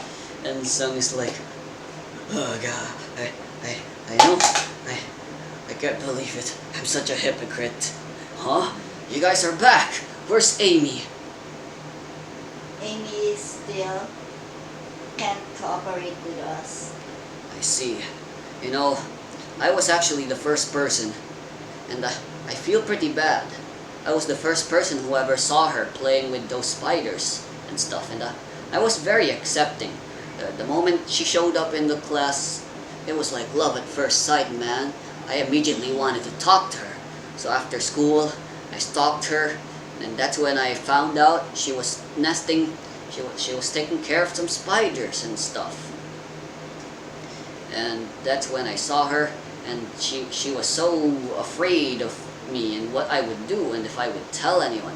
and Sung is like, oh god, I know, I can't believe it. I'm such a hypocrite. Huh? You guys are back. Where's Amy? Amy still can't cooperate with us. I see. You know, I was actually the first person, and I feel pretty bad. I was the first person who ever saw her playing with those spiders and stuff, and I was very accepting. The moment she showed up in the class, it was like love at first sight, man. I immediately wanted to talk to her. So after school, I stalked her, and that's when I found out she was nesting. She was taking care of some spiders and stuff. And that's when I saw her, and she was so afraid of me and what I would do and if I would tell anyone.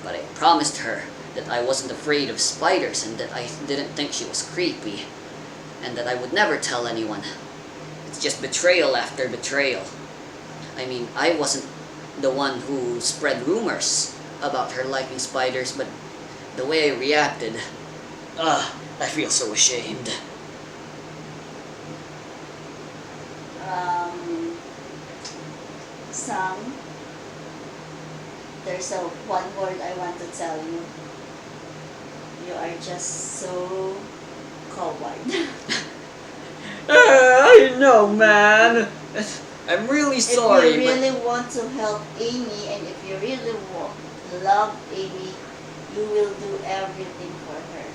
But I promised her that I wasn't afraid of spiders and that I didn't think she was creepy, and that I would never tell anyone. It's just betrayal after betrayal. I mean, I wasn't the one who spread rumors about her liking spiders, but the way I reacted, I feel so ashamed. Sam, there's one word I want to tell you. You are just so coward. I know, man. I'm really sorry, If you really want to help Amy and if you really love Amy, you will do everything for her.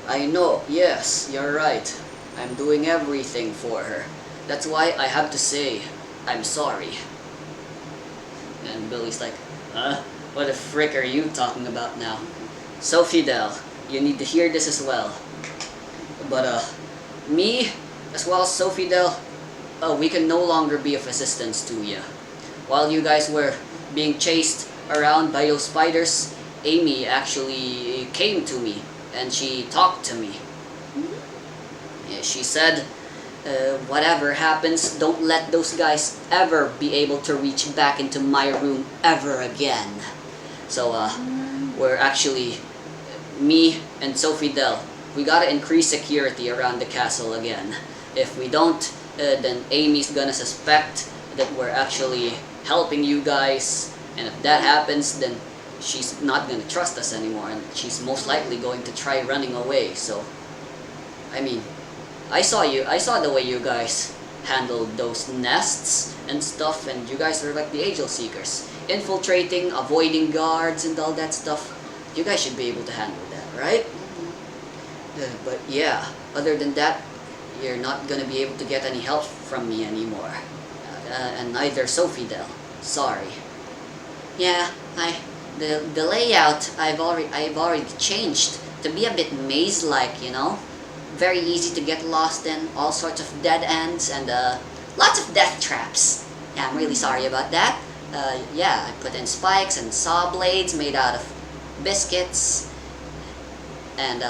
I know, yes, you're right. I'm doing everything for her. That's why I have to say, I'm sorry. And Billy's like, huh? What the frick are you talking about now? Sophie Del, you need to hear this as well. But, me, as well as Sophie Del, we can no longer be of assistance to you. While you guys were being chased around by those spiders, Amy actually came to me and she talked to me. Yeah, she said, whatever happens, don't let those guys ever be able to reach back into my room ever again. So, we're actually, me and Sophie Del, we gotta increase security around the castle again. If we don't, then Amy's gonna suspect that we're actually helping you guys, and if that happens, then she's not gonna trust us anymore, and she's most likely going to try running away. So, I mean, I saw the way you guys handled those nests and stuff, and you guys are like the Angel Seekers, infiltrating, avoiding guards and all that stuff. You guys should be able to handle that, right? But yeah, other than that, you're not gonna be able to get any help from me anymore, and neither Sophie Del. Sorry. Yeah, the layout I've already changed to be a bit maze-like, you know, very easy to get lost in, all sorts of dead ends, and lots of death traps. Yeah, I'm really sorry about that. Yeah, I put in spikes and saw blades made out of biscuits, and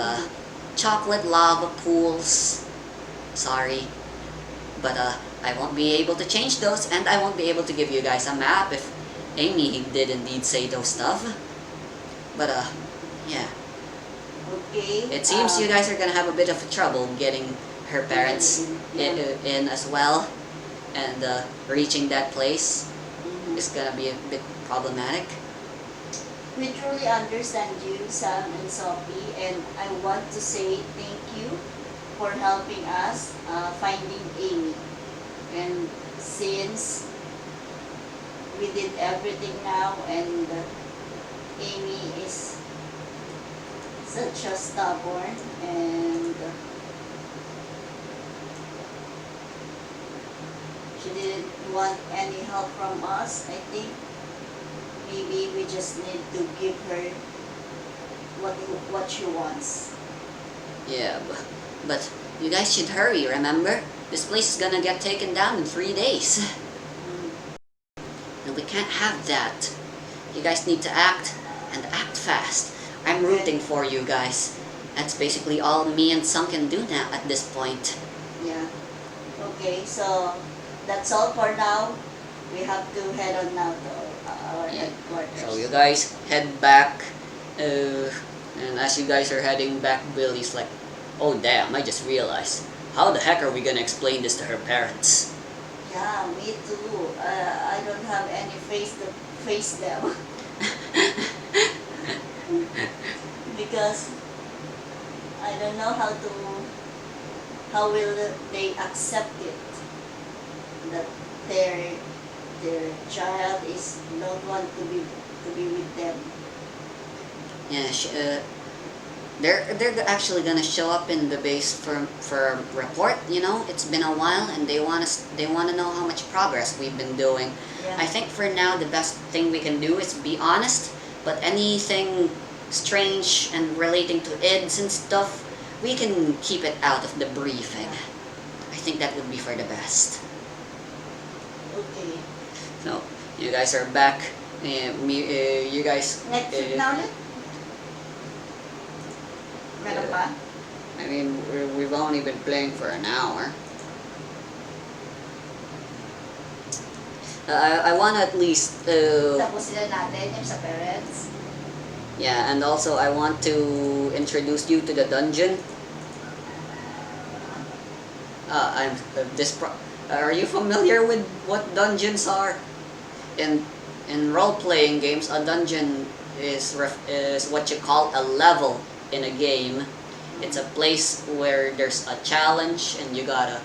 chocolate lava pools. Sorry, but I won't be able to change those, and I won't be able to give you guys a map if Amy did indeed say those stuff. But yeah. Okay. It seems you guys are gonna have a bit of trouble getting her parents in as well, and reaching that place is gonna be a bit problematic. We truly understand you, Sam and Sophie, and I want to say thank you for helping us finding Amy. And since we did everything now, and Amy is such a stubborn and She didn't want any help from us. I think maybe we just need to give her what she wants. Yeah, but you guys should hurry, remember? This place is gonna get taken down in 3 days. Mm. And we can't have that. You guys need to act, and act fast. I'm rooting for you guys. That's basically all me and Sung can do now at this point. Yeah. Okay, so that's all for now. We have to head on now to our Yeah. headquarters. So you guys head back, and as you guys are heading back, Billy's like, oh damn, I just realized. How the heck are we gonna explain this to her parents? Yeah, me too. I don't have any face to face them. Because I don't know how will they accept it that their child is don't want to be with them. Yeah, they're actually gonna show up in the base for a report. You know, it's been a while, and they wanna know how much progress we've been doing. Yeah. I think for now the best thing we can do is be honest. But anything strange and relating to IDs and stuff, we can keep it out of the briefing. I think that would be for the best. Okay. So you guys are back. You guys. Next week na ulit? Meron pa? I mean, we've only been playing for an hour. I want to at least. Tapusin na natin yung sa parents. Yeah, and also I want to introduce you to the dungeon. Are you familiar with what dungeons are? In role-playing games, a dungeon is what you call a level in a game. It's a place where there's a challenge and you gotta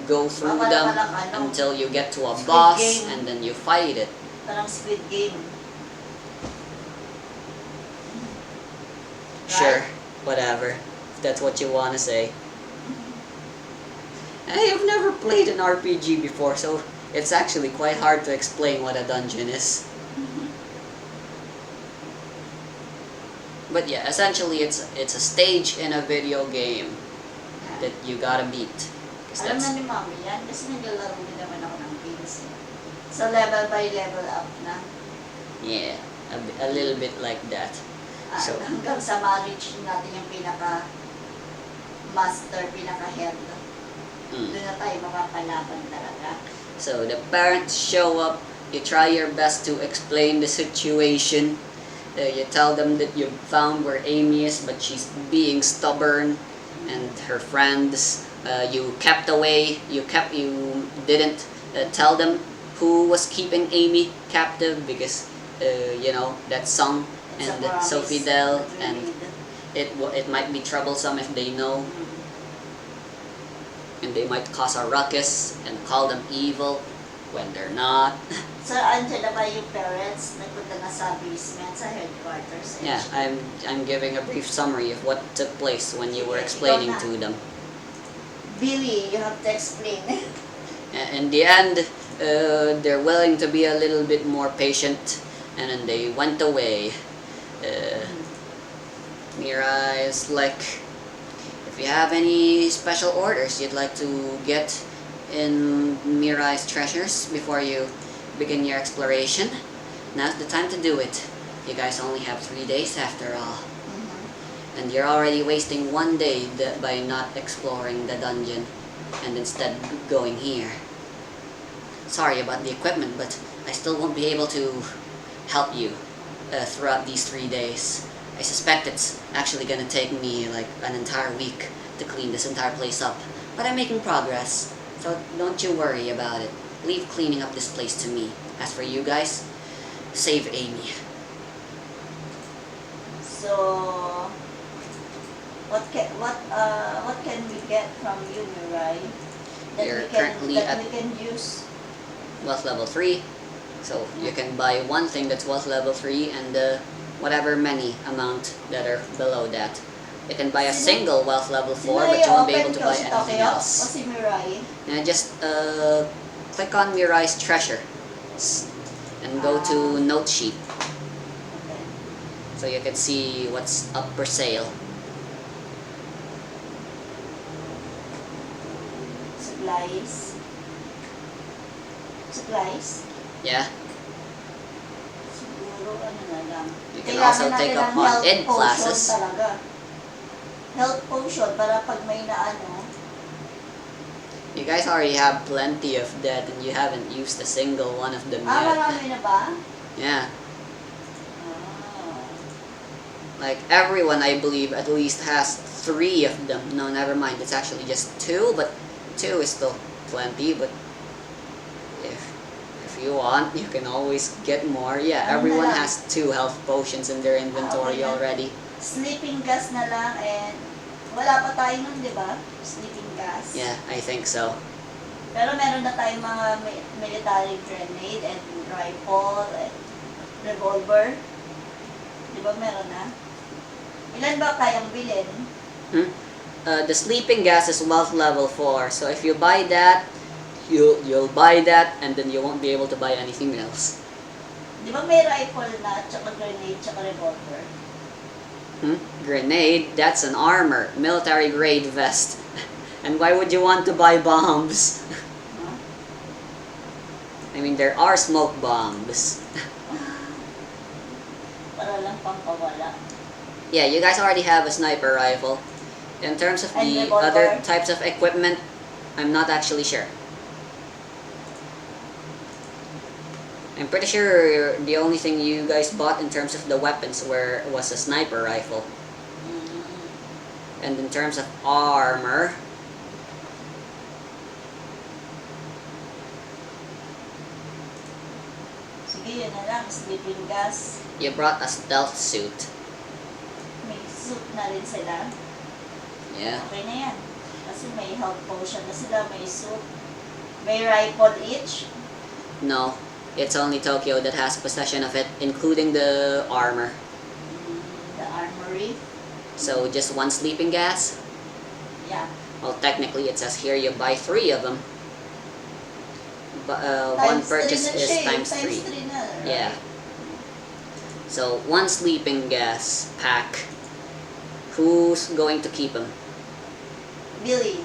go through them until you get to a boss and then you fight it. Parang Squid Game. Sure, whatever. If that's what you want to say. Hey, I've never played an RPG before, so it's actually quite hard to explain what a dungeon is. But yeah, essentially it's a stage in a video game that you gotta beat. Alam na ni Mami yan, kasi naglalaro din naman ako ng games. So level by level up na. Yeah, a little bit like that. So Hanggang sa ma-reach natin yung pinaka-master, pinaka-head. Doon na tayo makakalaban talaga. So the parents show up, you try your best to explain the situation. You tell them that you found where Amy is, but she's being stubborn, and her friends. You kept away. You didn't tell them who was keeping Amy captive because you know that song and Sophie Dell, and it might be troublesome if they know, and they might cause a ruckus and call them evil when they're not. So, andyan na ba yung parents? Nagpunta na sa basement, sa headquarters? Yeah, I'm giving a brief summary of what took place when you were explaining to them. Billy, you have to explain. In the end, they're willing to be a little bit more patient, and then they went away. Mira is like, if you have any special orders you'd like to get in Mirai's treasures before you begin your exploration, now's the time to do it. You guys only have 3 days after all. And you're already wasting 1 day by not exploring the dungeon and instead going here. Sorry about the equipment, but I still won't be able to help you throughout these 3 days. I suspect it's actually gonna take me like an entire week to clean this entire place up, but I'm making progress, so don't you worry about it. Leave cleaning up this place to me. As for you guys, save Amy. So, what can we get from you, Mirai? You're currently at we can use. wealth level 3, so you can buy one thing that's wealth level 3 and whatever many amount that are below that. You can buy a single wealth level 4, but you won't be able to buy anything else. O si Mirai? Just click on Mirai's treasure and go to note sheet Okay. so you can see what's up for sale. Supplies. Supplies? Yeah. Siguro ano na lang. You can Kailangan also take natin up ng on health ed potion classes. talaga. Health potion para pag may naano. You guys already have plenty of that and you haven't used a single one of them yet. Marami na ba? Yeah. Ah. Like everyone, I believe, at least has 3 of them. No, never mind. It's actually just 2, but 2 is still plenty. But if you want, you can always get more. Yeah, everyone has 2 health potions in their inventory Okay. already. Sleeping gas na lang and wala pa tayo nun, di ba? Sleeping gas. Yeah, I think so. Pero meron na tayong mga military grenade and rifle and revolver. Di ba meron na? Ilan ba kayang bilhin? The sleeping gas is wealth level 4, so if you buy that, you'll buy that, and then you won't be able to buy anything else. Di ba may rifle na, tsaka grenade, tsaka revolver? Grenade, that's an armor, military grade vest. And why would you want to buy bombs? Huh? I mean, there are smoke bombs. Para lang pampawala. Yeah, you guys already have a sniper rifle. In terms of And the revolver. other types of equipment, I'm not actually sure. I'm pretty sure the only thing you guys bought in terms of the weapons was a sniper rifle. And in terms of armor, Sige, yun na lang. Sleeping gas. you brought a stealth suit. May suit na rin sila. Yeah. Okay na yan. Kasi may health potion na sila. May suit. May rifle each. No, it's only Tokyo that has possession of it, including the armor. The armory. So just 1 sleeping gas? Yeah. Well, technically it says here you buy 3 of them. But one purchase is times 3. Times 3 na. Right? Yeah. So 1 sleeping gas pack. Who's going to keep them? Billy.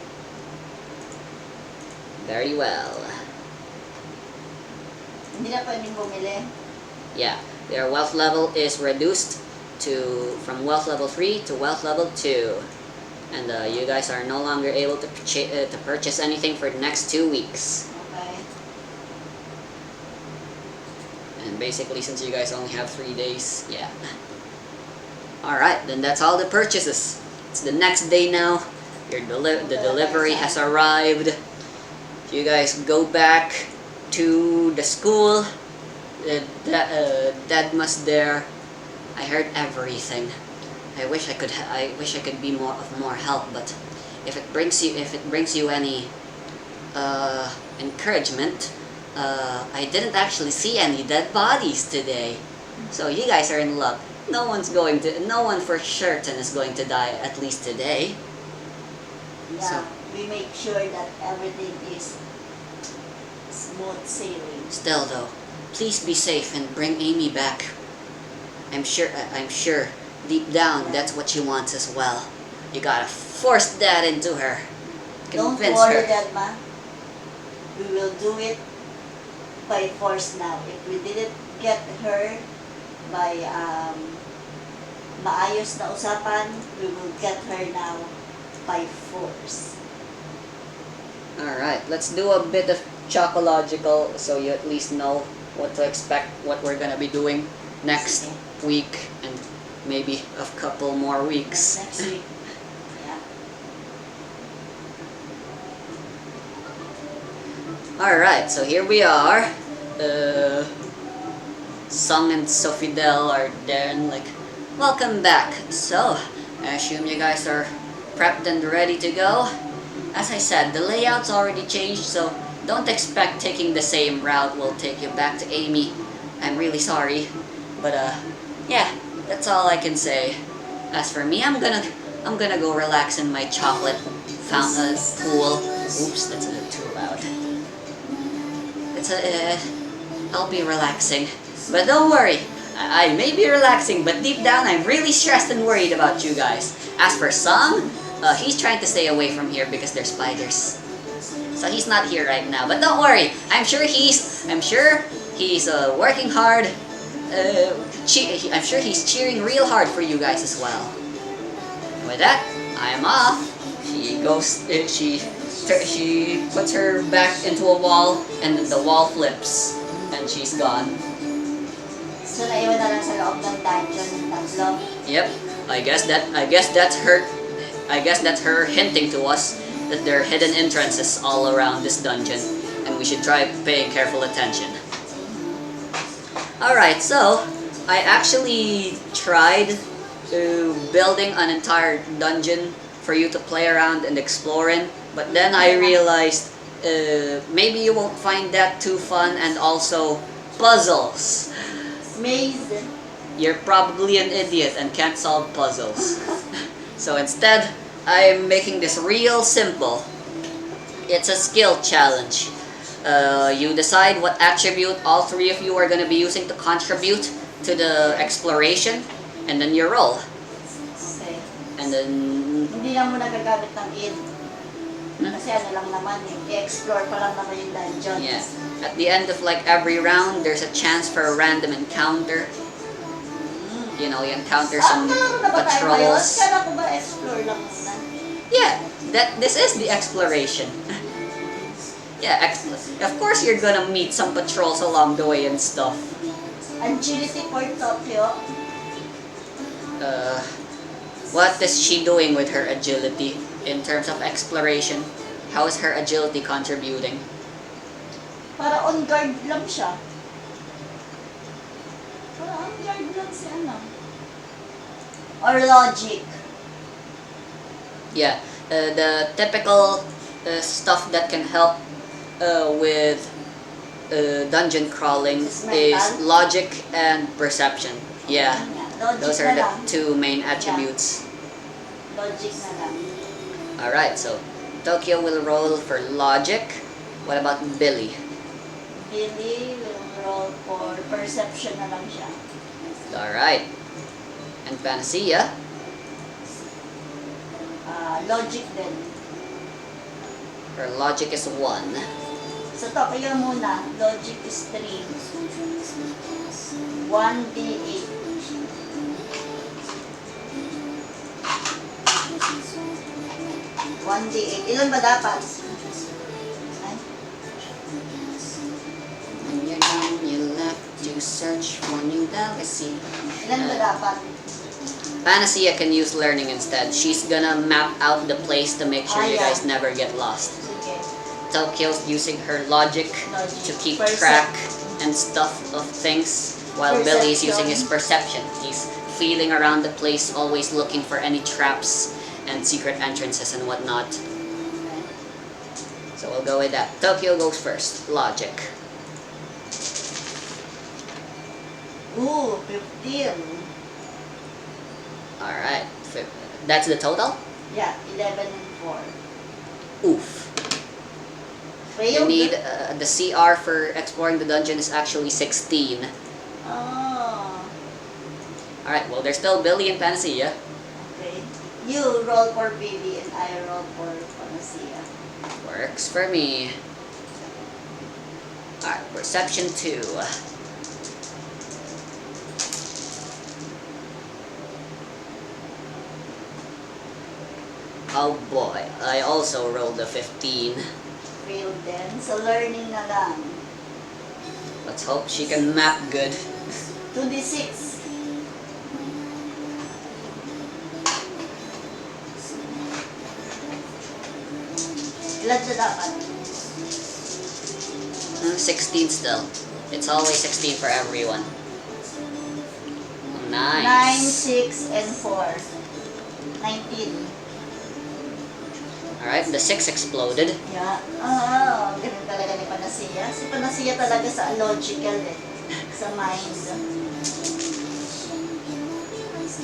Very well. Hindi na pwedeng bumili. Yeah, their wealth level is reduced from wealth level 3 to wealth level 2. And you guys are no longer able to purchase anything for the next 2 weeks. Okay. And basically, since you guys only have 3 days, yeah. Alright, then that's all the purchases. It's the next day now. The delivery has arrived. You guys go back to the school. Dadma's there. I heard everything. I wish I could be of more help, but if it brings you any encouragement, I didn't actually see any dead bodies today. So you guys are in luck. No one for certain is going to die, at least today. Yeah. So- We make sure that everything is smooth sailing. Still though, please be safe and bring Amy back. I'm sure deep down that's what she wants as well. You gotta force that into her. Don't Convince worry, her. Dadma. We will do it by force now. If we didn't get her by maayos na usapan, we will get her now by force. Alright, let's do a bit of Chocological so you at least know what to expect, what we're gonna be doing next week and maybe a couple more weeks. Next week. Yeah. Alright, so here we are. Sung and Sophie are there and like, welcome back. So, I assume you guys are prepped and ready to go. As I said, the layout's already changed, so don't expect taking the same route will take you back to Amy. I'm really sorry, but yeah, that's all I can say. As for me, I'm gonna go relax in my chocolate fountain pool. Oops, that's a bit too loud. I'll be relaxing. But don't worry, I may be relaxing, but deep down I'm really stressed and worried about you guys. As for Sam, he's trying to stay away from here because there's spiders. So he's not here right now. But don't worry, I'm sure he's working hard. I'm sure he's cheering real hard for you guys as well. And with that, I'm off. She goes. She puts her back into a wall, and the wall flips, and she's gone. So, naiwan na lang sa loob ng dungeon ng tatlo. Yep. I guess that's her hinting to us that there are hidden entrances all around this dungeon, and we should try paying careful attention. Alright, so I actually tried building an entire dungeon for you to play around and explore in, but then I realized maybe you won't find that too fun, and also puzzles. Maze. You're probably an idiot and can't solve puzzles. So instead, I'm making this real simple. It's a skill challenge. You decide what attribute all three of you are going to be using to contribute to the exploration, and then you roll. Okay. And then... Hindi na muna gagamit ng id. Kasi ano lang naman, i-explore pa lang naman yung dungeon. Yeah. At the end of like every round, there's a chance for a random encounter. You know, you encounter some patrols. Kala ko ba explore lang muna? Yeah, this is the exploration. Yeah, of course you're gonna meet some patrols along the way and stuff. Agility for Tokyo. What is she doing with her agility in terms of exploration? How is her agility contributing? Para on guard lang siya. Para on guard lang si ano. Or logic. Yeah, the typical stuff that can help with dungeon crawling is logic and perception. Yeah, those are the two main attributes. Logic na lang. Alright, so Tokyo will roll for logic. What about Billy? Billy will roll for perception na lang siya. Alright. And Panacea? Logic din. Her logic is 1. So Tokyo muna, logic is 3. 1d8. 1d8. Ilan ba dapat? Ay. When you're down, you left to search for new galaxy. Ilan ba dapat? Panacea can use learning instead. She's gonna map out the place to make sure you guys never get lost. Sige. Tokyo's using her logic to keep track and stuff of things, while Billy's using his perception. He's feeling around the place, always looking for any traps and secret entrances and whatnot. So we'll go with that. Tokyo goes first. Logic. Ooh, 15. Alright. That's the total? Yeah, 11 and 4. Oof. You Failed. need, the CR for exploring the dungeon is actually 16. Oh. Alright, well there's still Billy and Panacea. Okay. You roll for Billy and I roll for Panacea. Works for me. Alright, perception 2. Oh boy, I also rolled a 15. Failed then. So learning na lang. Let's hope she can map good. 2d6. Ilan na dapat? 16 still. It's always 16 for everyone. 9, Nice. 6, and 4. 19. Alright, the 6 exploded. Yeah. Ganun talaga ni Panacea. Si Panacea talaga sa logical eh. Sa mind. 5.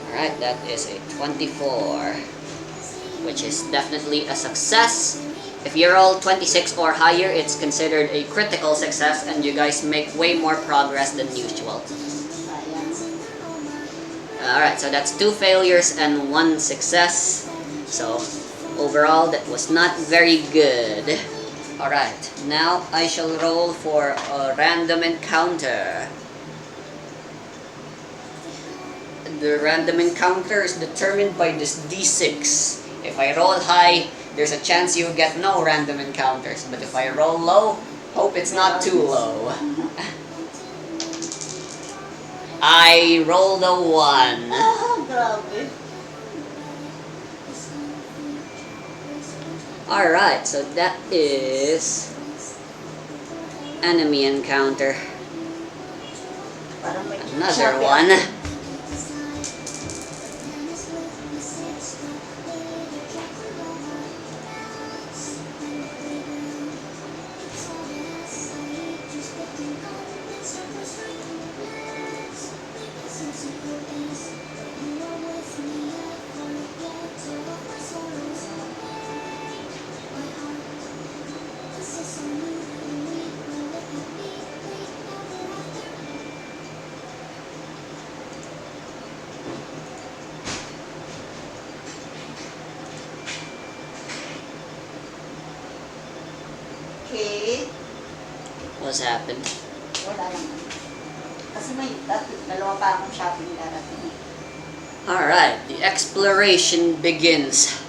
Alright, that is a 24. Which is definitely a success. If you roll 26 or higher, it's considered a critical success and you guys make way more progress than usual. Ayan. Alright, so that's 2 failures and 1 success. So, overall, that was not very good. Alright, now I shall roll for a random encounter. The random encounter is determined by this D6. If I roll high, there's a chance you get no random encounters. But if I roll low, hope it's not too low. I rolled a 1. Ah, grabe. Alright, so that is enemy encounter. Parang may Another sabi one. ako. Okay. What's happened? Wala lang. Kasi may dalawa pa akong shopping darating. Alright, the exploration begins.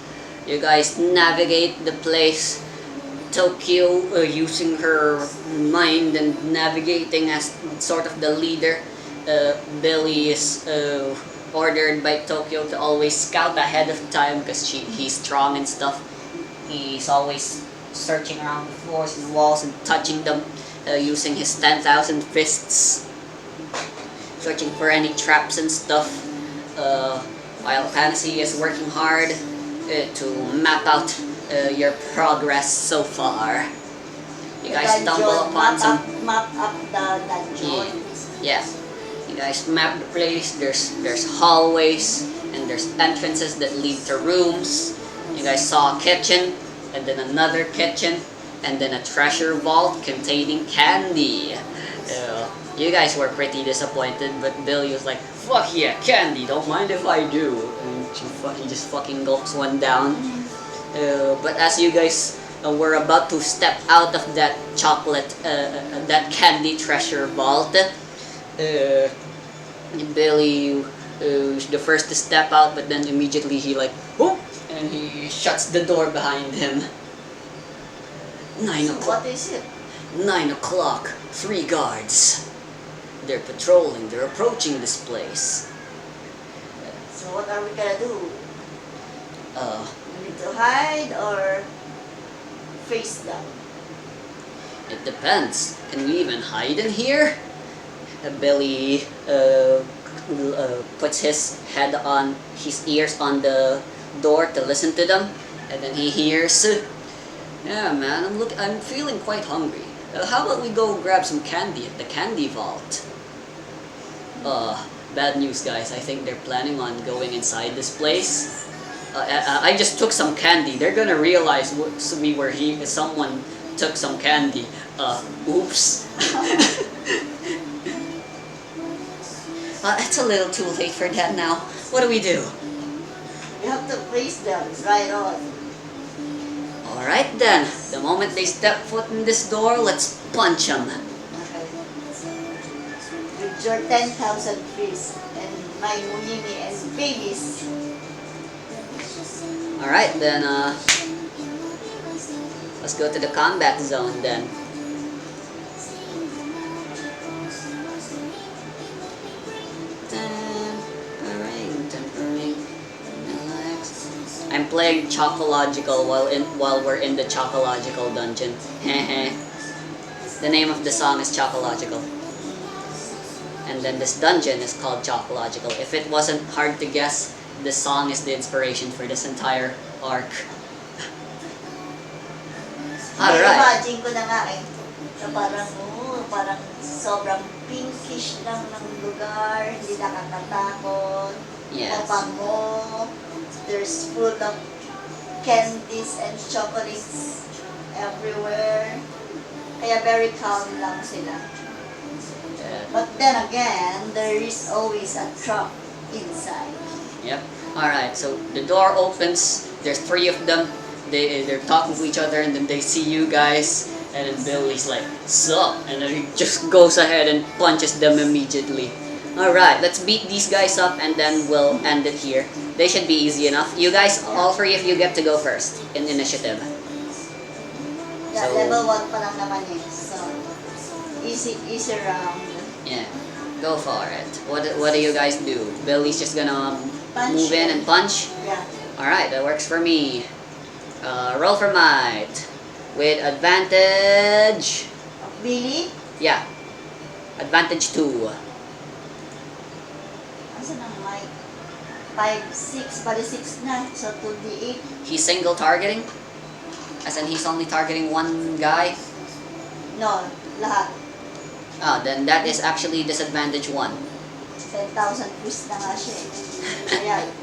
You guys navigate the place. Tokyo using her mind and navigating as sort of the leader. Billy is ordered by Tokyo to always scout ahead of time because he's strong and stuff. He's always searching around the floors and walls and touching them using his 10,000 fists, searching for any traps and stuff, while Fantasy is working hard to map out your progress so far. You guys stumble upon some... Map up the dungeon. Yeah. You guys map the place. There's hallways and there's entrances that lead to rooms. You guys saw a kitchen, and then another kitchen, and then a treasure vault containing candy. You guys were pretty disappointed, but Billy was like, "Fuck yeah, candy! Don't mind if I do." And he just fucking gulps one down. But as you guys were about to step out of that chocolate, that candy treasure vault, Billy was the first to step out, but then immediately he like, whoop, and he shuts the door behind him. 9 o'clock. What is it? 9 o'clock. 3 guards. They're patrolling. They're approaching this place. So what are we gonna do? We need to hide or face them? It depends. Can we even hide in here? Billy puts his ears on the door to listen to them, and then he hears, "Yeah, man, I'm feeling quite hungry. How about we go grab some candy at the candy vault?" Bad news, guys. I think they're planning on going inside this place. I just took some candy. They're gonna realize we were here. Someone took some candy. Oops. It's a little too late for that now. What do we do? We have to face them right on. Alright then. The moment they step foot in this door, let's punch them. Okay. With your 10,000 fists and my munimi and babies. Alright then, let's go to the combat zone then. I'm playing Chocological while we're in the Chocological dungeon. The name of the song is Chocological. And then this dungeon is called Chocological. If it wasn't hard to guess, this song is the inspiration for this entire arc. Alright. Imagine ko na nga na parang sobrang pinkish lang ng lugar, hindi nakakatakot. Yes. Mabango. There's full of candies and chocolates. Kaya very calm lang sila. Yeah. But then again, there is always a trap inside. Yep. Alright, so the door opens. There's three of them. They're talking to each other, and then they see you guys. And then Billy's like, sup? And then he just goes ahead and punches them immediately. Alright, let's beat these guys up, and then we'll end it here. They should be easy enough. You guys, all three of you get to go first in initiative. Yeah, So- level 1 pa lang naman eh. So, easy round. Yeah, go for it. What do you guys do? Billy's just gonna Punch. move in and punch? Yeah. Alright, that works for me. Roll for might. With advantage. Billy? Yeah. Advantage 2. Asan ang mic? 5, 6, bali 6 na. So, 2d8. He's single targeting? As in, he's only targeting one guy? No, lahat. Oh, then that is actually disadvantage 1. 10,000 twist na nga siya eh.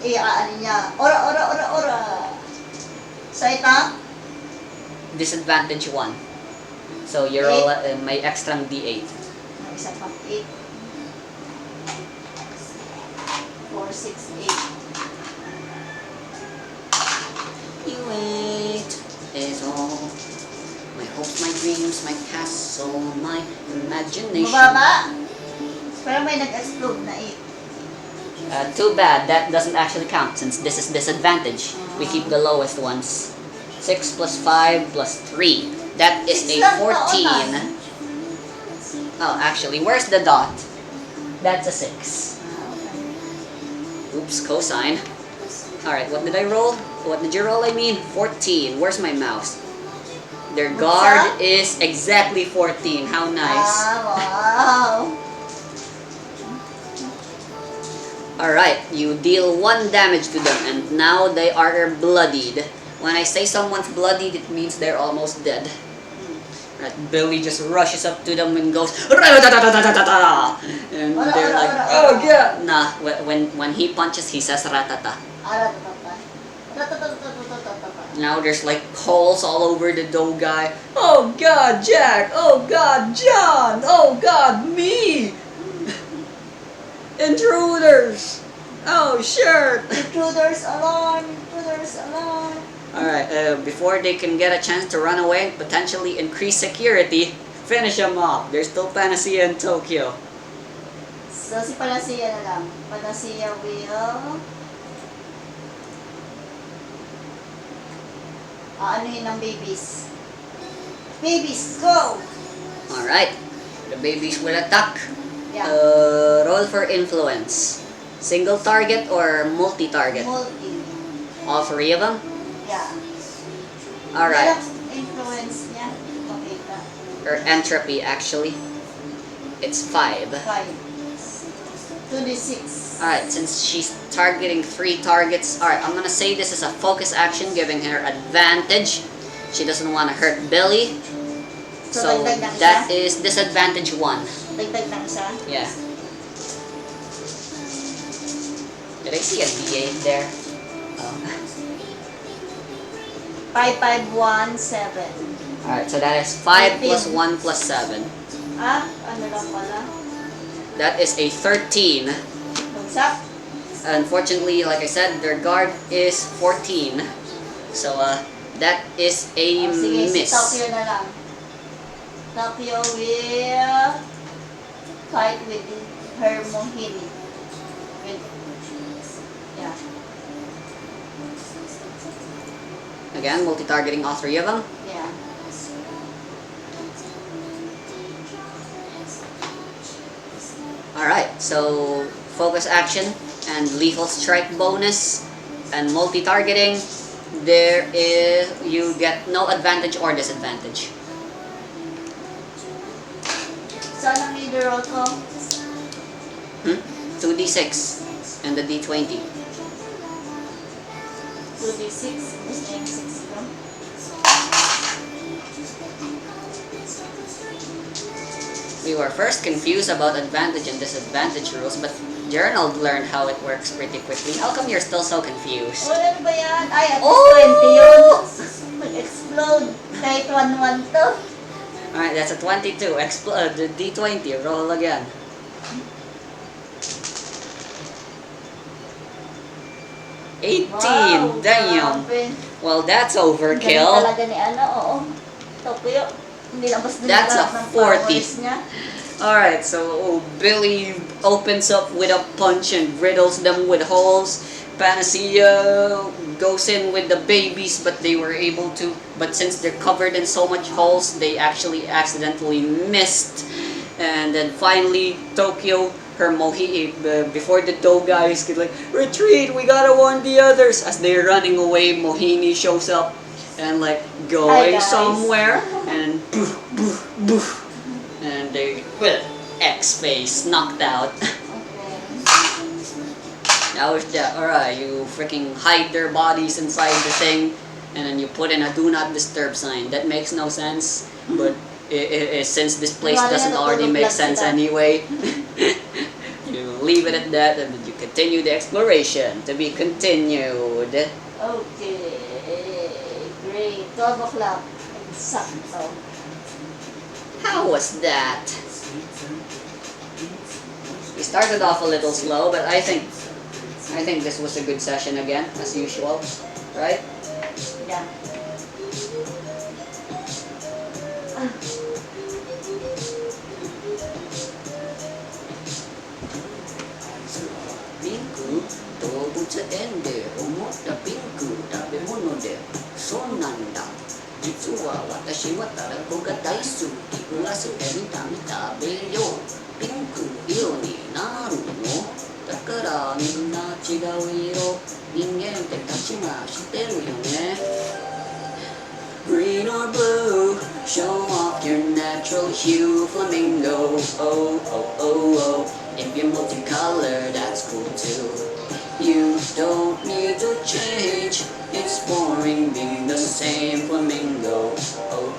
Kaya, ano niya. Ora. So, ito? Disadvantage 1. So, you roll may extra D8. May isa pang 8. 4, 6, 8. You wait, is all. My hopes, my dreams, my castle, my imagination. Mababa. Pero may nag-explode na 8. Too bad, that doesn't actually count since this is disadvantage. We keep the lowest ones. 6 plus 5 plus 3. That is a 14. Oh, actually, where's the dot? That's a 6. Oops, cosine. Alright, what did I roll? What did you roll, I mean? 14. Where's my mouse? Their guard is exactly 14. How nice. Wow. Alright, you deal 1 damage to them, and now they are bloodied. When I say someone's bloodied, it means they're almost dead. Right, Billy just rushes up to them and goes, "Ratatatatata!" And they're like, "Oh yeah!" Nah, when he punches, he says ratata. Now there's like holes all over the dough guy. Oh God, Jack! Oh God, John! Oh God, me! Intruders! Oh sure! Intruders alarm! Intruders alarm! Alright, before they can get a chance to run away, potentially increase security, finish them off. There's still Panacea in Tokyo. So, si Panacea na lang. Panacea will... anuhin ng babies. Babies, go! Alright, the babies will attack. Yeah. Roll for influence. Single target or multi-target? Multi. All 3 of them? Yeah. Alright. Influence niya. Makita. Or entropy, actually. It's 5. 5. 2d6. Alright, since she's targeting 3 targets, alright, I'm gonna say this is a focus action, giving her advantage. She doesn't want to hurt Billy. So, dagdag ng that isa? is disadvantage 1. Dagdag ng isa. Yeah. Did I see a D8 there? Oh. 5, 5, 1, 7. Alright, so that is 5 plus 1 plus 7. Ah, ano lang pala? That is a 13. Bagsak? Unfortunately, like I said, their guard is 14. So, that is a Sige, miss. si Tokyo na lang. Tokyo will fight with her Mohini. Yeah. Again, multi-targeting all 3 of them. Yeah. Alright, so focus action and lethal strike bonus and multi-targeting. There is, you get no advantage or disadvantage. Saan ang leader roll ko? 2d6 and the d20. 2d6. Gusto yung 6 ko. We were first confused about advantage and disadvantage rules, but Gerald learned how it works pretty quickly. How come you're still so confused? Oh, ano ba yan? Ay, at Oh! 20 yun. Mag-explode. Kahit 1-1 to. Alright, that's a 22. The D20. Roll again. 18. Wow, Damn. grabe. Well, that's Galing overkill. talaga ni ano, oo. Tokyo. Hindi lang basta That's a ng 40. powers niya. Alright, so Billy opens up with a punch and riddles them with holes. Panacea goes in with the babies, but they were able to. But since they're covered in so much holes, they actually accidentally missed. And then finally, Tokyo, her before the Doe guys get like, retreat, we gotta warn the others. As they're running away, Mohini shows up and like going Hi, guys. somewhere, and boof, boof, boof. And they, well, X-face, knocked out. Okay. That was that. Alright, you freaking hide their bodies inside the thing, and then you put in a do not disturb sign. That makes no sense, but since this place Wala doesn't na already natulog make lang sense sila. anyway, you leave it at that, and you continue the exploration to be continued. Okay. Great. 12 o'clock. Exacto. How was that? We started off a little slow, but I think this was a good session again, as usual, right? Yeah. Pinku, 動物園で思ったピンク食べ物でそうなんだ実は私はたらこが大好きグラスで見た食べようピンク色になるのだからみんな違う色人間ってたちがしてるよね Green or blue, show off your natural hue, flamingo. Oh, oh, oh, oh. If you're multicolor, that's cool too. You don't need to change. It's boring being the same flamingo. Oh,